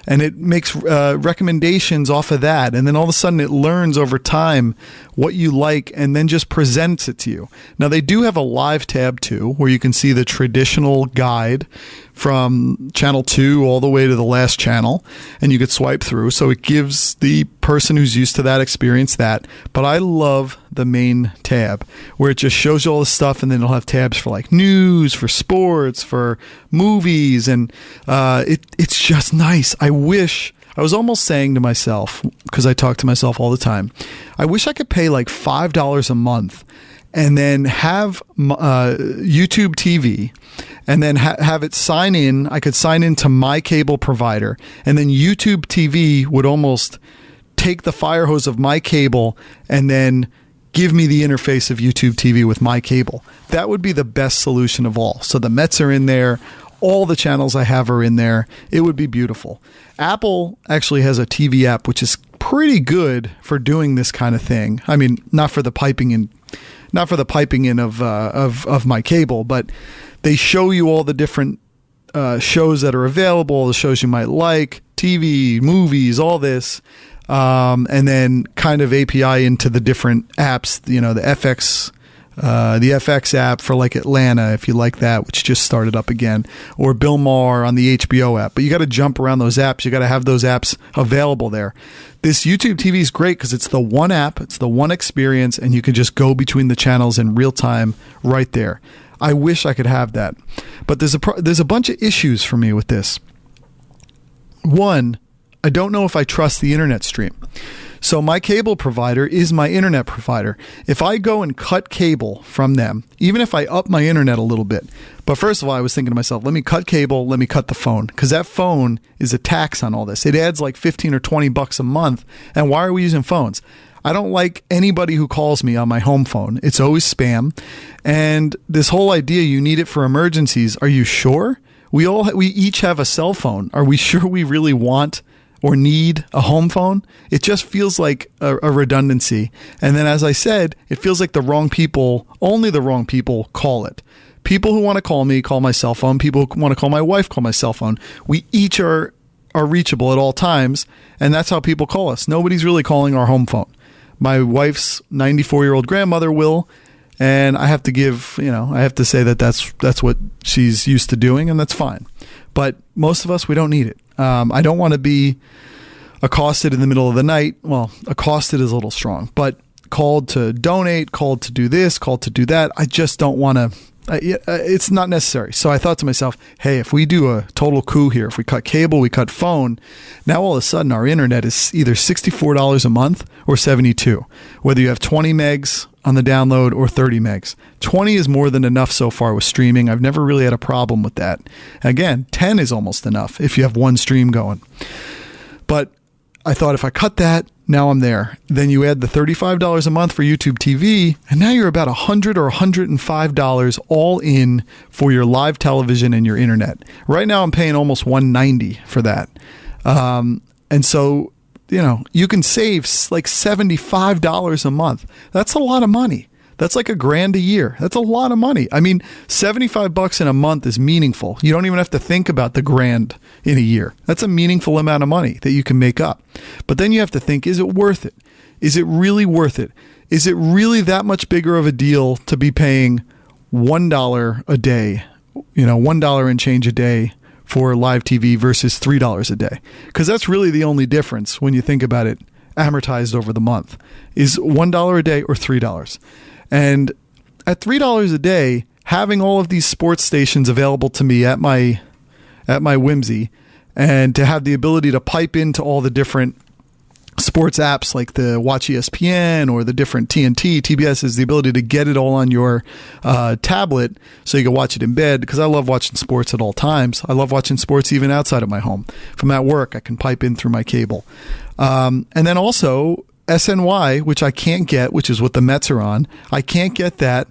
And it makes recommendations off of that. And then all of a sudden it learns over time what you like and then just presents it to you. Now they do have a live tab too, where you can see the traditional guide from channel 2 all the way to the last channel, and you could swipe through. So it gives the person who's used to that experience that. But I love the main tab where it just shows you all the stuff, and then it'll have tabs for like news, for sports, for movies, and it's just nice. I was almost saying to myself, because I talk to myself all the time, I wish I could pay like $5 a month and then have YouTube TV and then have it sign in. I could sign into my cable provider, and then YouTube TV would almost take the fire hose of my cable and then give me the interface of YouTube TV with my cable. That would be the best solution of all. So the Mets are in there. All the channels I have are in there. It would be beautiful. Apple actually has a TV app, which is pretty good for doing this kind of thing. I mean, not for the piping in of my cable, but they show you all the different shows that are available, the shows you might like, TV, movies, all this, and then kind of API into the different apps. The FX app for like Atlanta, if you like that, which just started up again, or Bill Maher on the HBO app. But you got to jump around those apps. You got to have those apps available there. This YouTube TV is great because it's the one app, it's the one experience, and you can just go between the channels in real time right there. I wish I could have that. But there's a bunch of issues for me with this. One, I don't know if I trust the internet stream. So my cable provider is my internet provider. If I go and cut cable from them, even if I up my internet a little bit, but first of all, I was thinking to myself, let me cut cable, let me cut the phone, because that phone is a tax on all this. It adds like $15 or $20 a month. And why are we using phones? I don't like anybody who calls me on my home phone. It's always spam. And this whole idea, you need it for emergencies. Are you sure? We each have a cell phone. Are we sure we really want or need a home phone? It just feels like a redundancy. And then, as I said, it feels like only the wrong people call it. People who want to call me, call my cell phone. People who want to call my wife, call my cell phone. We each are reachable at all times, and that's how people call us. Nobody's really calling our home phone. My wife's 94-year-old grandmother will, and I have to say that's what she's used to doing, and that's fine. But most of us, we don't need it. I don't want to be accosted in the middle of the night. Well, accosted is a little strong, but called to donate, called to do this, called to do that. I just don't want to. It's not necessary. So I thought to myself, hey, if we do a total coup here, if we cut cable, we cut phone, now all of a sudden our internet is either $64 a month or $72, whether you have 20 megs on the download or 30 megs. 20 is more than enough so far with streaming. I've never really had a problem with that. Again, 10 is almost enough if you have one stream going. But I thought if I cut that, now I'm there. Then you add the $35 a month for YouTube TV, and now you're about $100 or $105 all in for your live television and your internet. Right now I'm paying almost $190 for that. And so, you can save like $75 a month. That's a lot of money. That's like $1,000 a year. That's a lot of money. I mean, $75 in a month is meaningful. You don't even have to think about the $1,000 in a year. That's a meaningful amount of money that you can make up. But then you have to think, is it worth it? Is it really worth it? Is it really that much bigger of a deal to be paying $1 a day, $1 and change a day for live TV versus $3 a day? Because that's really the only difference when you think about it amortized over the month, is $1 a day or $3. And at $3 a day, having all of these sports stations available to me at my whimsy, and to have the ability to pipe into all the different sports apps like the Watch ESPN or the different TNT, TBS, is the ability to get it all on your tablet so you can watch it in bed, because I love watching sports at all times. I love watching sports even outside of my home. If I'm at work, I can pipe in through my cable. And then also SNY, which I can't get, which is what the Mets are on. I can't get that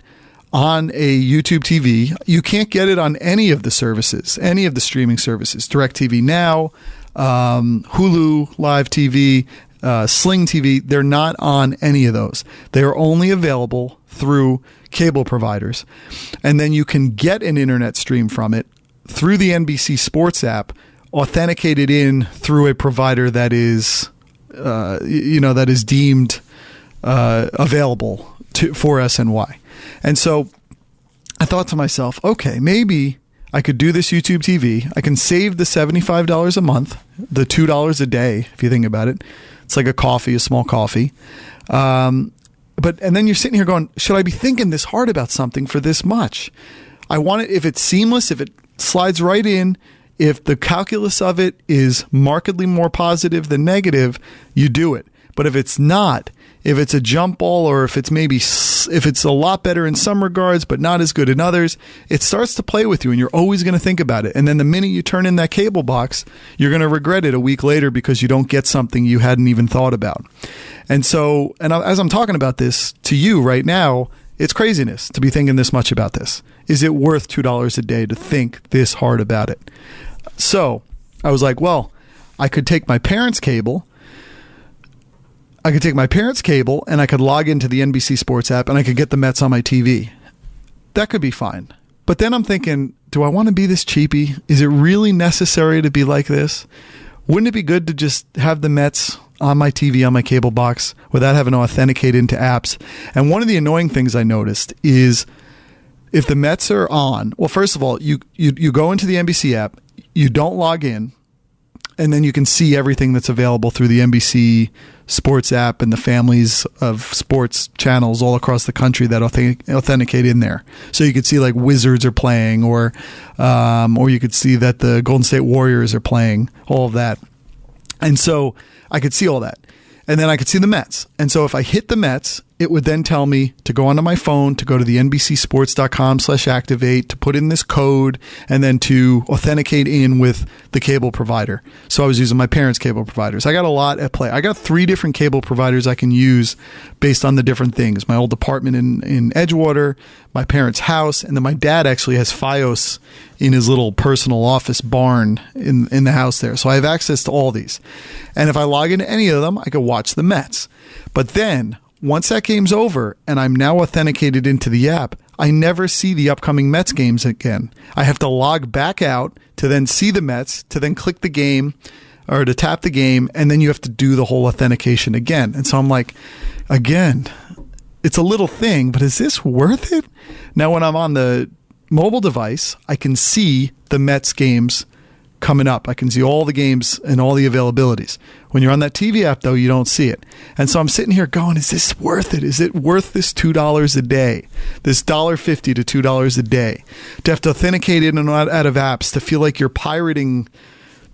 on a YouTube TV. You can't get it on any of the services, any of the streaming services. DirecTV Now, Hulu Live TV, Sling TV. They're not on any of those. They are only available through cable providers. And then you can get an internet stream from it through the NBC Sports app, authenticated in through a provider that is, that is deemed available for SNY. And so I thought to myself, okay, maybe I could do this YouTube TV. I can save the $75 a month, the $2 a day, if you think about it. It's like a small coffee. And then you're sitting here going, should I be thinking this hard about something for this much? I want it, if it's seamless, if it slides right in, if the calculus of it is markedly more positive than negative, you do it. But if it's not, if it's a jump ball, or if it's a lot better in some regards but not as good in others, it starts to play with you, and you're always going to think about it. And then the minute you turn in that cable box, you're going to regret it a week later because you don't get something you hadn't even thought about. And so, as I'm talking about this to you right now, it's craziness to be thinking this much about this. Is it worth $2 a day to think this hard about it? So I was like, well, I could take my parents' cable. And I could log into the NBC Sports app and I could get the Mets on my TV. That could be fine. But then I'm thinking, do I want to be this cheapy? Is it really necessary to be like this? Wouldn't it be good to just have the Mets on my TV, on my cable box, without having to authenticate into apps? And one of the annoying things I noticed is if the Mets are on, well, first of all, you go into the NBC app, you don't log in, and then you can see everything that's available through the NBC Sports app and the families of sports channels all across the country that authenticate in there. So you could see like Wizards are playing, or you could see that the Golden State Warriors are playing, all of that. And so I could see all that. And then I could see the Mets. And so if I hit the Mets, it would then tell me to go onto my phone, to go to the NBCsports.com/activate, to put in this code, and then to authenticate in with the cable provider. So I was using my parents' cable providers. I got a lot at play. I got 3 different cable providers I can use based on the different things. My old apartment in Edgewater, my parents' house, and then my dad actually has Fios in his little personal office barn in the house there. So I have access to all these. And if I log into any of them, I can watch the Mets. But then once that game's over and I'm now authenticated into the app, I never see the upcoming Mets games again. I have to log back out to then see the Mets, to then click the game or to tap the game, and then you have to do the whole authentication again. And so I'm like, again, it's a little thing, but is this worth it? Now, when I'm on the mobile device, I can see the Mets games coming up. I can see all the games and all the availabilities. When you're on that TV app, though, you don't see it. And so I'm sitting here going, is this worth it? Is it worth this $2 a day? This $1.50 to $2 a day? To have to authenticate in and out of apps, to feel like you're pirating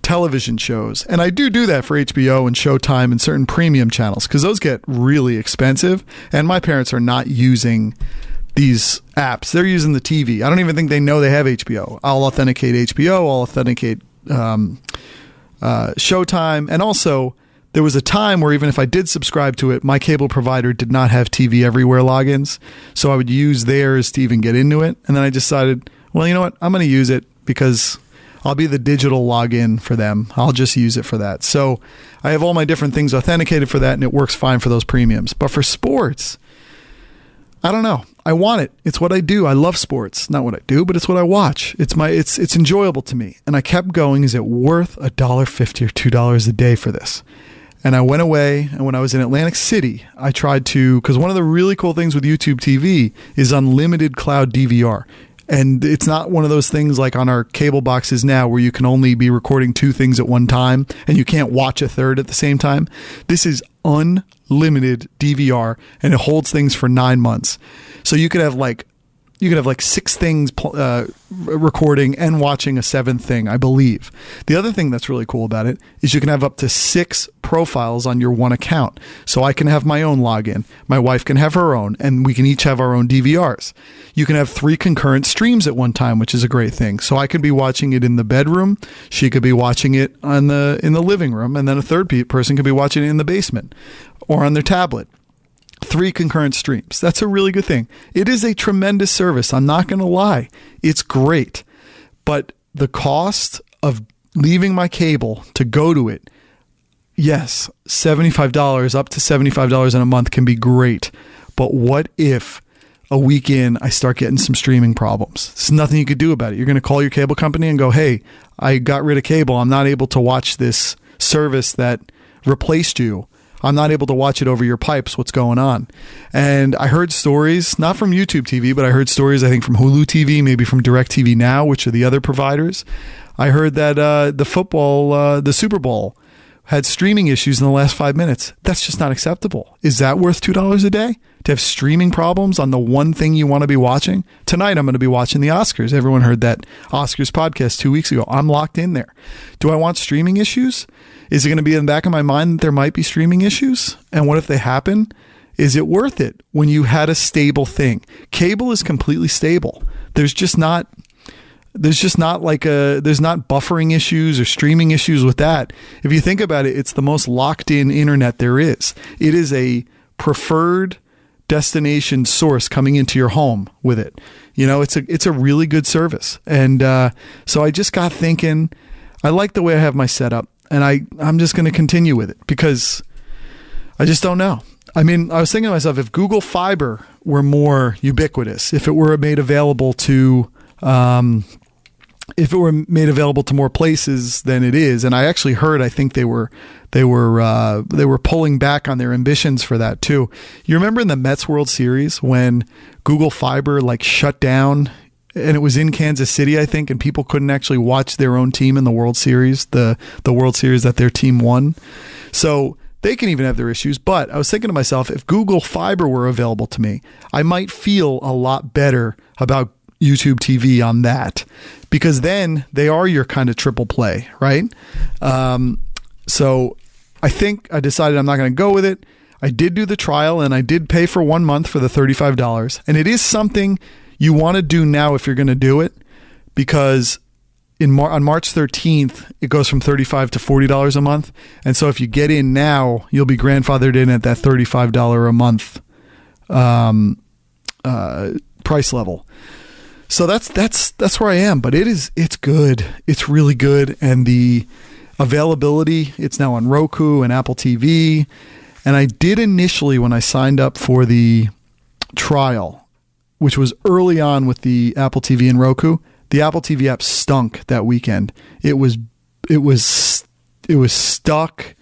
television shows. And I do that for HBO and Showtime and certain premium channels, because those get really expensive. And my parents are not using these apps. They're using the TV. I don't even think they know they have HBO. I'll authenticate HBO. I'll authenticate Showtime. And also, there was a time where even if I did subscribe to it, my cable provider did not have TV Everywhere logins. So I would use theirs to even get into it. And then I decided, well, you know what? I'm going to use it because I'll be the digital login for them. I'll just use it for that. So I have all my different things authenticated for that, and it works fine for those premiums. But for sports, I don't know. I want it. It's what I do. I love sports. Not what I do, but it's what I watch. It's enjoyable to me. And I kept going, is it worth $1.50 or $2 a day for this? And I went away, and when I was in Atlantic City, I tried to, because one of the really cool things with YouTube TV is unlimited cloud DVR. And it's not one of those things like on our cable boxes now where you can only be recording 2 things at one time and you can't watch a third at the same time. This is unlimited DVR, and it holds things for 9 months. So you could have like like 6 things recording and watching a 7th thing, I believe. The other thing that's really cool about it is you can have up to 6 profiles on your one account. So I can have my own login, my wife can have her own, and we can each have our own DVRs. You can have 3 concurrent streams at one time, which is a great thing. So I could be watching it in the bedroom, she could be watching it in the living room, and then a third person could be watching it in the basement or on their tablet. 3 concurrent streams. That's a really good thing. It is a tremendous service. I'm not going to lie. It's great. But the cost of leaving my cable to go to it, yes, $75, up to $75 in a month can be great. But what if a week in I start getting some streaming problems? There's nothing you could do about it. You're going to call your cable company and go, hey, I got rid of cable. I'm not able to watch this service that replaced you. I'm not able to watch it over your pipes. What's going on? And I heard stories, not from YouTube TV, but I heard stories, I think, from Hulu TV, maybe from DirecTV Now, which are the other providers. I heard that the Super Bowl had streaming issues in the last 5 minutes. That's just not acceptable. Is that worth $2 a day? To have streaming problems on the one thing you want to be watching? Tonight, I'm going to be watching the Oscars. Everyone heard that Oscars podcast 2 weeks ago. I'm locked in there. Do I want streaming issues? Is it going to be in the back of my mind that there might be streaming issues? And what if they happen? Is it worth it when you had a stable thing? Cable is completely stable. There's not buffering issues or streaming issues with that. If you think about it, it's the most locked in internet there is. It is a preferred destination source coming into your home with it. It's a really good service. And so I just got thinking, I like the way I have my setup, and I'm just going to continue with it because I just don't know. I mean, I was thinking to myself, if Google Fiber were more ubiquitous, if it were made available to more places than it is, and I actually heard, I think they were pulling back on their ambitions for that too. You remember in the Mets World Series when Google Fiber shut down, and it was in Kansas City, I think, and people couldn't actually watch their own team in the World Series, the World Series that their team won. So they can even have their issues. But I was thinking to myself, if Google Fiber were available to me, I might feel a lot better about YouTube TV on that, because then they are your kind of triple play, right? So I think I decided I'm not going to go with it. I did do the trial, and I did pay for 1 month for the $35. And it is something you want to do now if you're going to do it, because on March 13th, it goes from $35 to $40 a month. And so if you get in now, you'll be grandfathered in at that $35 a month price level. So that's where I am, but it's good. It's really good. And the availability, it's now on Roku and Apple TV. And I did initially, when I signed up for the trial, which was early on with the Apple TV and Roku, the Apple TV app stunk that weekend. It was stuck.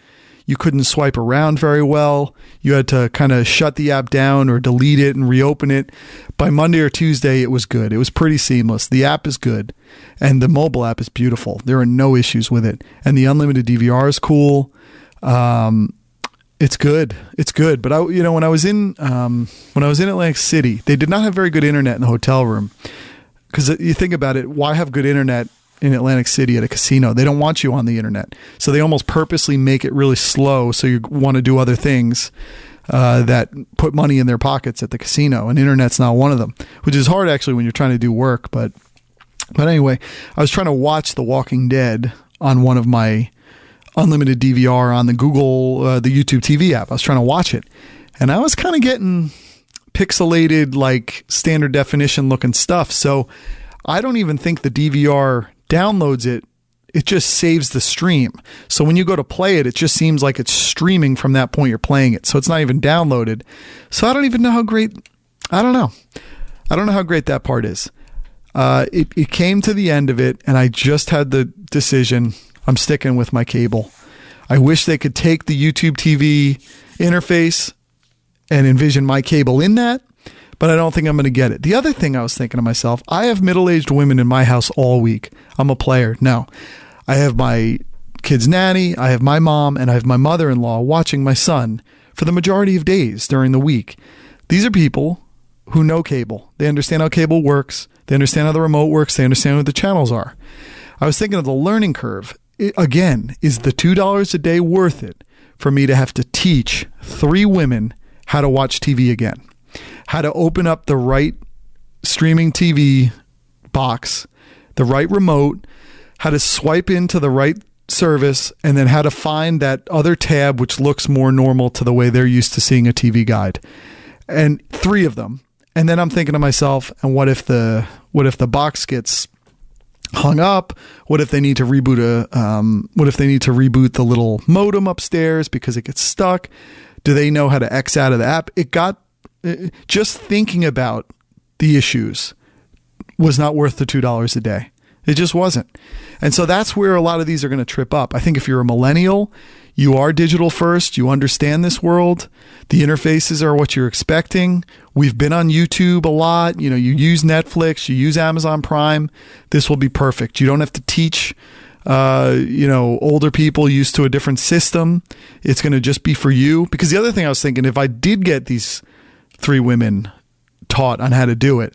You couldn't swipe around very well. You had to kind of shut the app down or delete it and reopen it. By Monday or Tuesday, it was good. It was pretty seamless. The app is good, and the mobile app is beautiful. There are no issues with it, and the unlimited DVR is cool. It's good. It's good. But when I was in Atlantic City, they did not have very good internet in the hotel room. Because you think about it, why have good internet in Atlantic City at a casino? They don't want you on the internet. So they almost purposely make it really slow so you want to do other things that put money in their pockets at the casino. And internet's not one of them, which is hard actually when you're trying to do work. But anyway, I was trying to watch The Walking Dead on one of my unlimited DVR on the YouTube TV app. I was trying to watch it. And I was kind of getting pixelated, standard definition looking stuff. So I don't even think the DVR downloads it. It just saves the stream. So when you go to play it, it just seems like it's streaming from that point you're playing it. So it's not even downloaded. So I don't even know how great, I don't know how great that part is. It came to the end of it, and I just had the decision, I'm sticking with my cable. I wish they could take the YouTube TV interface and envision my cable in that, but I don't think I'm going to get it. The other thing I was thinking to myself, I have middle-aged women in my house all week. I'm a player. No, I have my kid's nanny, I have my mom, and I have my mother-in-law watching my son for the majority of days during the week. These are people who know cable. They understand how cable works. They understand how the remote works. They understand what the channels are. I was thinking of the learning curve. Again, is the $2 a day worth it for me to have to teach 3 women how to watch TV again? How to open up the right streaming TV box, the right remote, how to swipe into the right service, and then how to find that other tab which looks more normal to the way they're used to seeing a TV guide. And 3 of them. And then I'm thinking to myself, and what if the box gets hung up? What if they need to reboot the little modem upstairs because it gets stuck? Do they know how to X out of the app? Just thinking about the issues was not worth the $2 a day. It just wasn't. And so that's where a lot of these are going to trip up. I think if you're a millennial, you are digital first, you understand this world, the interfaces are what you're expecting. We've been on YouTube a lot. You use Netflix, you use Amazon Prime. This will be perfect. You don't have to teach, older people used to a different system. It's going to just be for you. Because the other thing I was thinking, if I did get these 3 women taught on how to do it,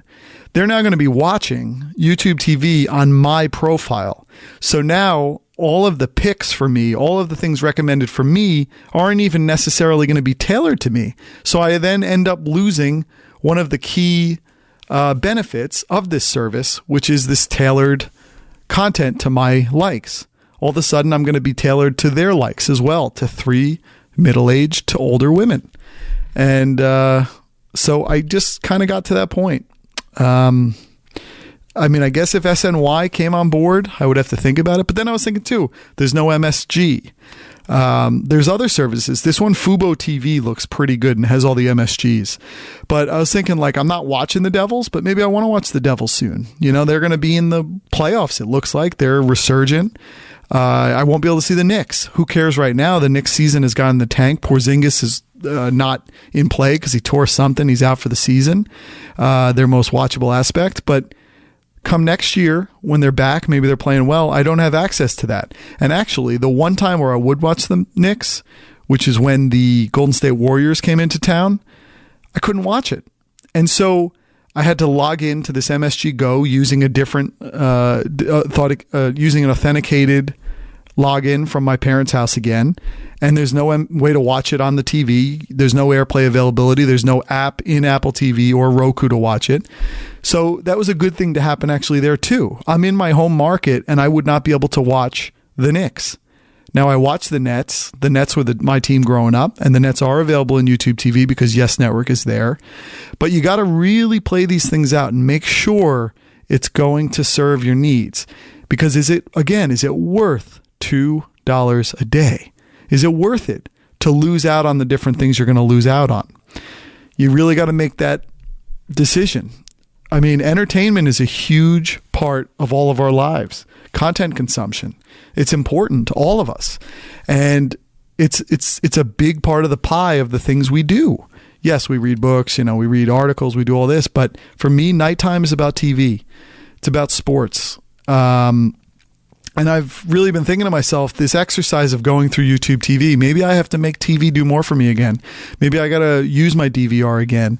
they're now going to be watching YouTube TV on my profile. So now all of the picks for me, all of the things recommended for me aren't even necessarily going to be tailored to me. So I then end up losing one of the key benefits of this service, which is this tailored content to my likes. All of a sudden, I'm going to be tailored to their likes as well, to 3 middle-aged to older women. And so I just kind of got to that point. I guess if SNY came on board, I would have to think about it. But then I was thinking too, there's no MSG. There's other services. This one, Fubo TV, looks pretty good and has all the MSGs. But I was thinking, I'm not watching the Devils, but maybe I want to watch the Devils soon. They're going to be in the playoffs. It looks like they're resurgent. I won't be able to see the Knicks. Who cares right now? The Knicks season has gone in the tank. Porzingis is not in play because he tore something. He's out for the season. Their most watchable aspect. But come next year, when they're back, maybe they're playing well, I don't have access to that. And actually, the one time where I would watch the Knicks, which is when the Golden State Warriors came into town, I couldn't watch it. And so I had to log into this MSG Go using a different, using an authenticated login from my parents' house again. And there's no way to watch it on the TV. There's no AirPlay availability. There's no app in Apple TV or Roku to watch it. So that was a good thing to happen actually there too. I'm in my home market and I would not be able to watch the Knicks. Now I watch the Nets. The Nets were my team growing up, and the Nets are available in YouTube TV because Yes Network is there. But you got to really play these things out and make sure it's going to serve your needs. Because is it worth $2 a day? Is it worth it to lose out on the different things you're going to lose out on? You really got to make that decision. Entertainment is a huge part of all of our lives. Content consumption. It's important to all of us. And it's a big part of the pie of the things we do. Yes, we read books, we read articles, we do all this. But for me, nighttime is about TV. It's about sports. And I've really been thinking to myself, this exercise of going through YouTube TV, maybe I have to make TV do more for me again. Maybe I got to use my DVR again.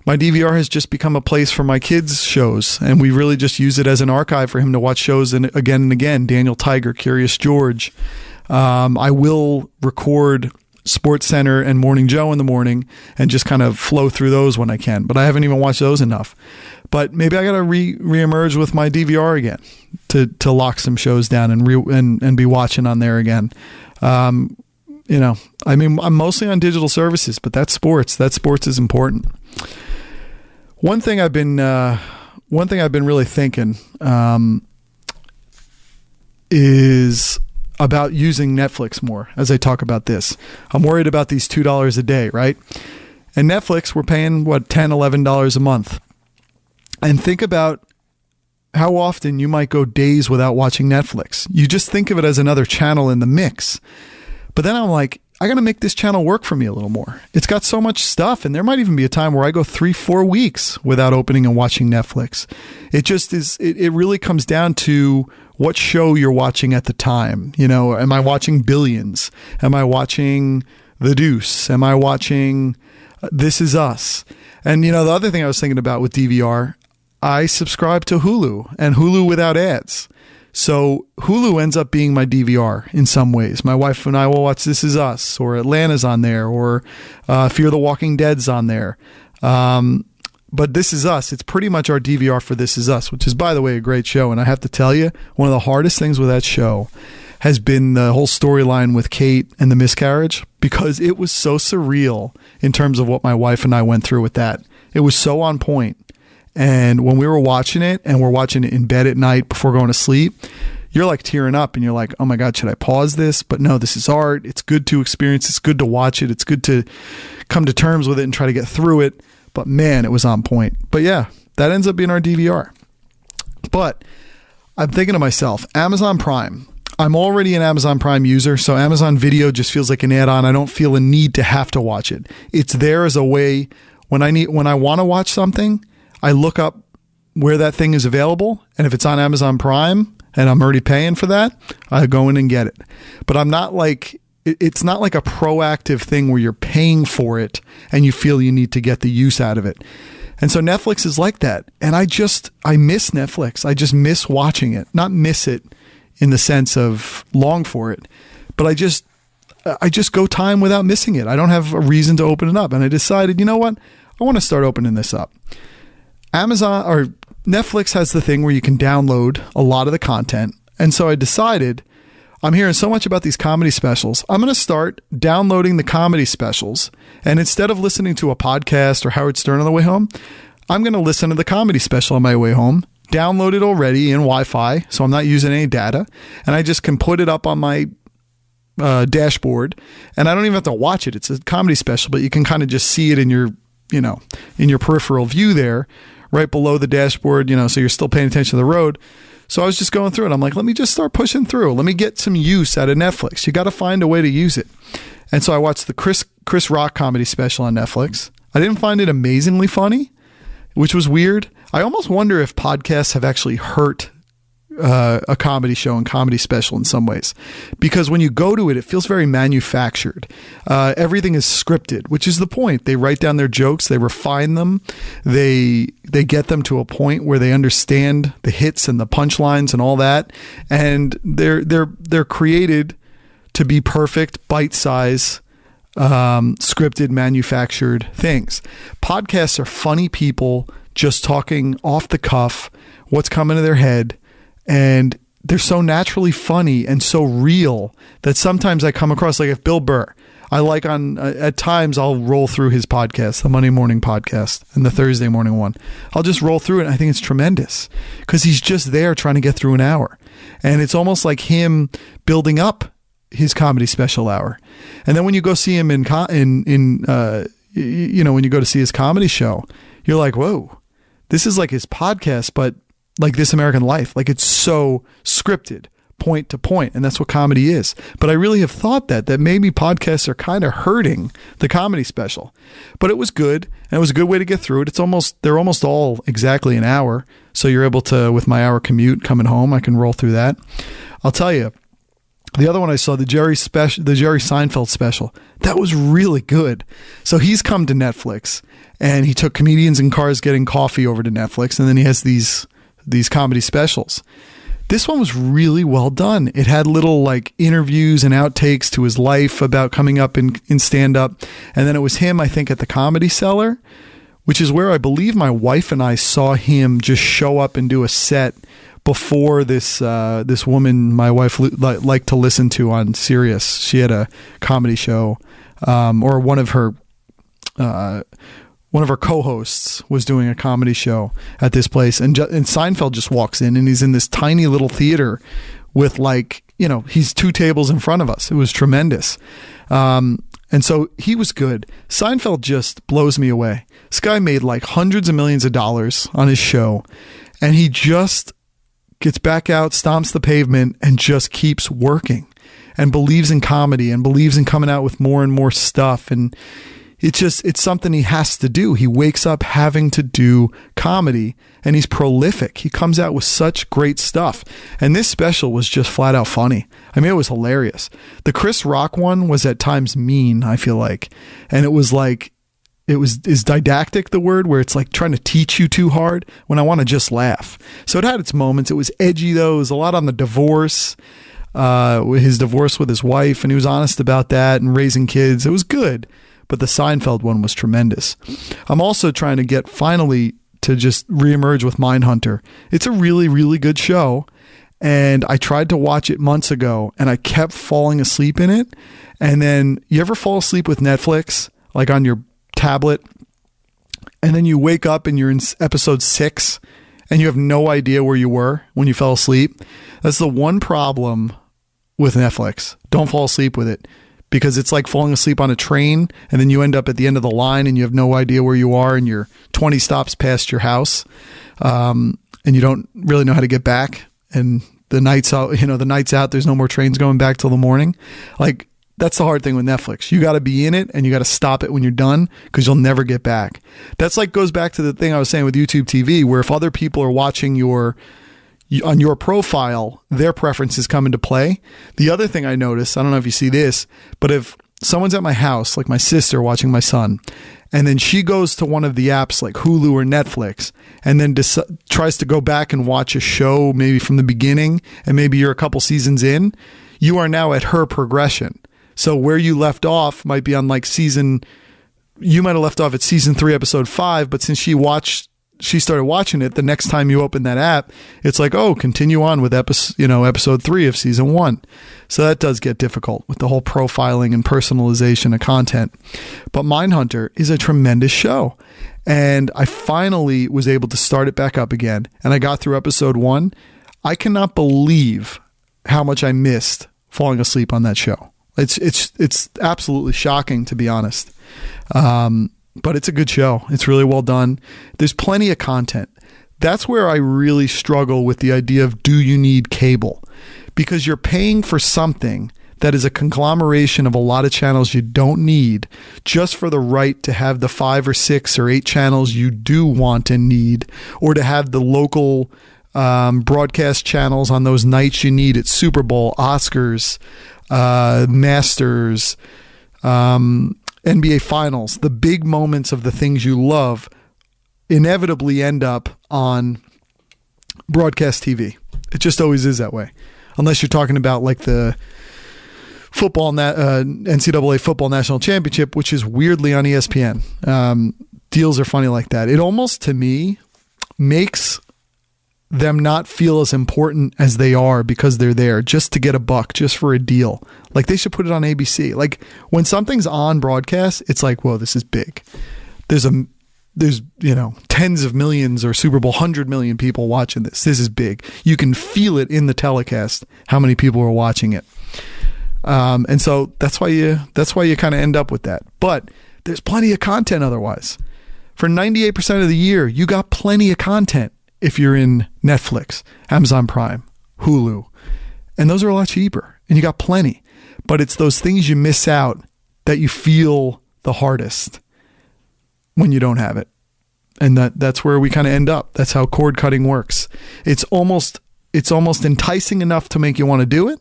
My DVR has just become a place for my kids' shows, and we really just use it as an archive for him to watch shows again and again. Daniel Tiger, Curious George. I will record Sports Center and Morning Joe in the morning and just kind of flow through those when I can. But I haven't even watched those enough. But maybe I got to reemerge with my DVR again to lock some shows down and be watching on there again. I'm mostly on digital services, but that's sports. That sports is important. One thing I've been really thinking is about using Netflix more as I talk about this. I'm worried about these $2 a day, right? And Netflix, we're paying, $10, $11 a month. And think about how often you might go days without watching Netflix. You just think of it as another channel in the mix. But then I'm like, I got to make this channel work for me a little more. It's got so much stuff, and there might even be a time where I go 3-4 weeks without opening and watching Netflix. It just is, it really comes down to what show you're watching at the time. Am I watching Billions? Am I watching The Deuce? Am I watching This Is Us? And, the other thing I was thinking about with DVR, I subscribe to Hulu, and Hulu without ads. So Hulu ends up being my DVR in some ways. My wife and I will watch This Is Us, or Atlanta's on there, or Fear the Walking Dead's on there. But This Is Us, it's pretty much our DVR for This Is Us, which is, by the way, a great show. And I have to tell you, one of the hardest things with that show has been the whole storyline with Kate and the miscarriage, because it was so surreal in terms of what my wife and I went through with that. It was so on point. And when we were watching it, and we're watching it in bed at night before going to sleep, you're like tearing up and you're like, oh my God, should I pause this? But no, this is art. It's good to experience. It's good to watch it. It's good to come to terms with it and try to get through it. But man, it was on point. But yeah, that ends up being our DVR. But I'm thinking to myself, Amazon Prime. I'm already an Amazon Prime user, so Amazon Video just feels like an add-on. I don't feel a need to have to watch it. It's there as a way when I want to watch something, I look up where that thing is available, and if it's on Amazon Prime and I'm already paying for that, I go in and get it. But I'm not like, it's not like a proactive thing where you're paying for it and you feel you need to get the use out of it. And so Netflix is like that. And I miss Netflix. I just miss watching it. Not miss it in the sense of long for it, but I just go time without missing it. I don't have a reason to open it up. And I decided, you know what? I want to start opening this up. Amazon or Netflix has the thing where you can download a lot of the content. And so I decided, I'm hearing so much about these comedy specials. I'm going to start downloading the comedy specials. And instead of listening to a podcast or Howard Stern on the way home, I'm going to listen to the comedy special on my way home, download it already in Wi-Fi. So I'm not using any data. And I just can put it up on my dashboard, and I don't even have to watch it. It's a comedy special, but you can kind of just see it in your, in your peripheral view there, right below the dashboard, so you're still paying attention to the road. So I was just going through it. I'm like, let me just start pushing through. Let me get some use out of Netflix. You got to find a way to use it. And so I watched the Chris Rock comedy special on Netflix. I didn't find it amazingly funny, which was weird. I almost wonder if podcasts have actually hurt a comedy show and comedy special in some ways, because when you go to it, it feels very manufactured. Everything is scripted, which is the point. They write down their jokes, they refine them, they get them to a point where they understand the hits and the punchlines and all that, and they're created to be perfect, bite-size, scripted, manufactured things. Podcasts are funny people just talking off the cuff, what's coming to their head. And they're so naturally funny and so real that sometimes I come across, like if Bill Burr, at times I'll roll through his podcast, the Monday morning podcast and the Thursday morning one. I'll just roll through it. And I think it's tremendous because he's just there trying to get through an hour. And it's almost like him building up his comedy special hour. And then when you go see him when you go to see his comedy show, you're like, whoa, this is like his podcast, but like This American Life. Like it's so scripted, point to point, and that's what comedy is. But I really have thought that maybe podcasts are kind of hurting the comedy special. But it was good, and it was a good way to get through it. They're almost all exactly an hour, so you're able to, with my hour commute coming home, I can roll through that. I'll tell you, the other one I saw, the Jerry Seinfeld special, that was really good. So he's come to Netflix, and he took Comedians in Cars Getting Coffee over to Netflix, and then he has these comedy specials. This one was really well done. It had little like interviews and outtakes to his life about coming up in stand-up. And then it was him, I think, at the Comedy Cellar, which is where I believe my wife and I saw him just show up and do a set before this woman my wife liked to listen to on Sirius. She had a comedy show, or one of her co-hosts was doing a comedy show at this place, and Seinfeld just walks in, and he's in this tiny little theater with he's 2 tables in front of us. It was tremendous. And so he was good. Seinfeld just blows me away. This guy made like hundreds of millions of dollars on his show, and he just gets back out, stomps the pavement, and just keeps working and believes in comedy and believes in coming out with more and more stuff. And it's something he has to do. He wakes up having to do comedy, and he's prolific. He comes out with such great stuff. And this special was just flat out funny. I mean, it was hilarious. The Chris Rock one was at times mean, I feel like. And it was like is didactic the word, where it's like trying to teach you too hard when I want to just laugh. So it had its moments. It was edgy though. It was a lot on the divorce, his divorce with his wife, and he was honest about that, and raising kids. It was good, but the Seinfeld one was tremendous. I'm also trying to get finally to just reemerge with Mindhunter. It's a really, really good show. And I tried to watch it months ago and I kept falling asleep in it. And then you ever fall asleep with Netflix, like on your tablet, and then you wake up and you're in episode 6 and you have no idea where you were when you fell asleep? That's the one problem with Netflix. Don't fall asleep with it, because it's like falling asleep on a train and then you end up at the end of the line and you have no idea where you are and you're 20 stops past your house, and you don't really know how to get back. And the night's out, there's no more trains going back till the morning. Like, that's the hard thing with Netflix. You got to be in it and you got to stop it when you're done, because you'll never get back. That's like, goes back to the thing I was saying with YouTube TV, where if other people are watching on your profile, their preferences come into play. The other thing I noticed, I don't know if you see this, but if someone's at my house, like my sister watching my son, and then she goes to one of the apps like Hulu or Netflix, and then tries to go back and watch a show maybe from the beginning, and maybe you're a couple seasons in, you are now at her progression. So where you left off might be on like you might have left off at season 3, episode 5, but since she started watching it, the next time you open that app, it's like, oh, continue on with episode 3 of season 1. So that does get difficult with the whole profiling and personalization of content. But Mindhunter is a tremendous show. And I finally was able to start it back up again. And I got through episode 1. I cannot believe how much I missed falling asleep on that show. It's absolutely shocking, to be honest. But it's a good show. It's really well done. There's plenty of content. That's where I really struggle with the idea of, do you need cable? Because you're paying for something that is a conglomeration of a lot of channels you don't need, just for the right to have the 5 or 6 or 8 channels you do want and need, or to have the local broadcast channels on those nights you need at Super Bowl, Oscars, Masters, NBA Finals. The big moments of the things you love inevitably end up on broadcast TV. It just always is that way. Unless you're talking about like the football, NCAA football national championship, which is weirdly on ESPN. Deals are funny like that. It almost, to me, makes them not feel as important as they are, because they're there just to get a buck, just for a deal. Like, they should put it on ABC. Like, when something's on broadcast, it's like, whoa, this is big. There's tens of millions or Super Bowl 100 million people watching this. This is big. You can feel it in the telecast how many people are watching it. And so that's why you kind of end up with that. But there's plenty of content otherwise. For 98% of the year, you got plenty of content if you're in Netflix, Amazon Prime, Hulu. And those are a lot cheaper. And you got plenty. But it's those things you miss out that you feel the hardest when you don't have it. And that's where we kind of end up. That's how cord cutting works. It's almost enticing enough to make you want to do it,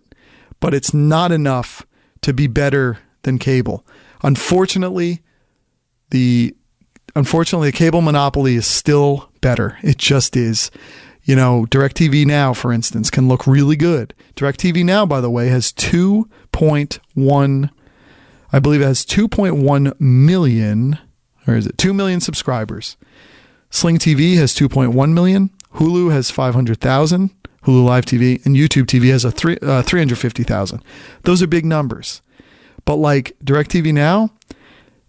but it's not enough to be better than cable. Unfortunately, the cable monopoly is still better. It just is. DirecTV Now, for instance, can look really good. DirecTV Now, by the way, has 2.1 million, or is it 2 million subscribers. Sling TV has 2.1 million. Hulu has 500,000. Hulu Live TV, and YouTube TV has 350,000. Those are big numbers. But like DirecTV Now,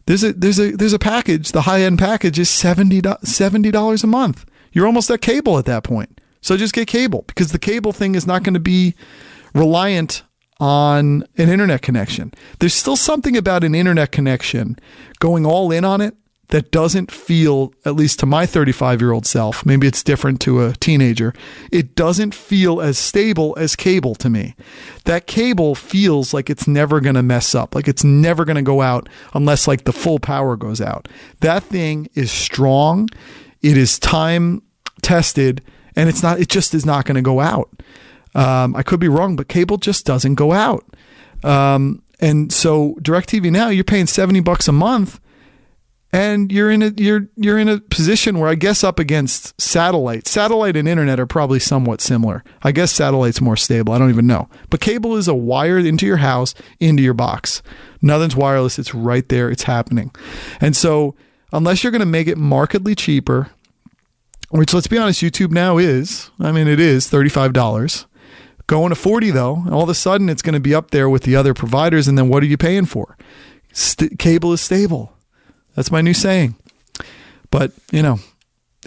there's a package. The high end package is $70 a month. You're almost at cable at that point. So just get cable, because the cable thing is not going to be reliant on an internet connection. There's still something about an internet connection, going all in on it, that doesn't feel, at least to my 35-year-old self, maybe it's different to a teenager, it doesn't feel as stable as cable to me. That cable feels like it's never going to mess up, like it's never going to go out unless like the full power goes out. That thing is strong, it is time tested, and it just is not going to go out. I could be wrong, but cable just doesn't go out. And so DirecTV Now, you're paying $70 a month, And you're in a position where I guess up against satellite. Satellite and internet are probably somewhat similar. I guess satellite's more stable. I don't even know. But cable is a wire into your house, into your box. Nothing's wireless. It's right there. It's happening. And so unless you're going to make it markedly cheaper, which let's be honest, YouTube now is, it is $35. Going to $40 though, all of a sudden it's going to be up there with the other providers. And then what are you paying for? Cable is stable. That's my new saying. But,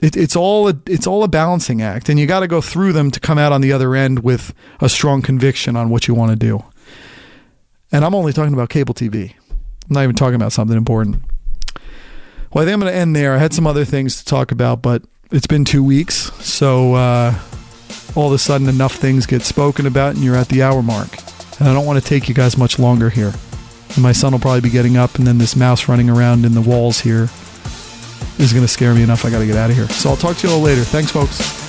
it's all a balancing act, and you got to go through them to come out on the other end with a strong conviction on what you want to do. And I'm only talking about cable TV. I'm not even talking about something important. Well, I think I'm going to end there. I had some other things to talk about, but it's been 2 weeks, so all of a sudden enough things get spoken about, and you're at the hour mark. And I don't want to take you guys much longer here. And my son will probably be getting up, and then this mouse running around in the walls here is going to scare me enough. I got to get out of here. So I'll talk to you all later. Thanks, folks.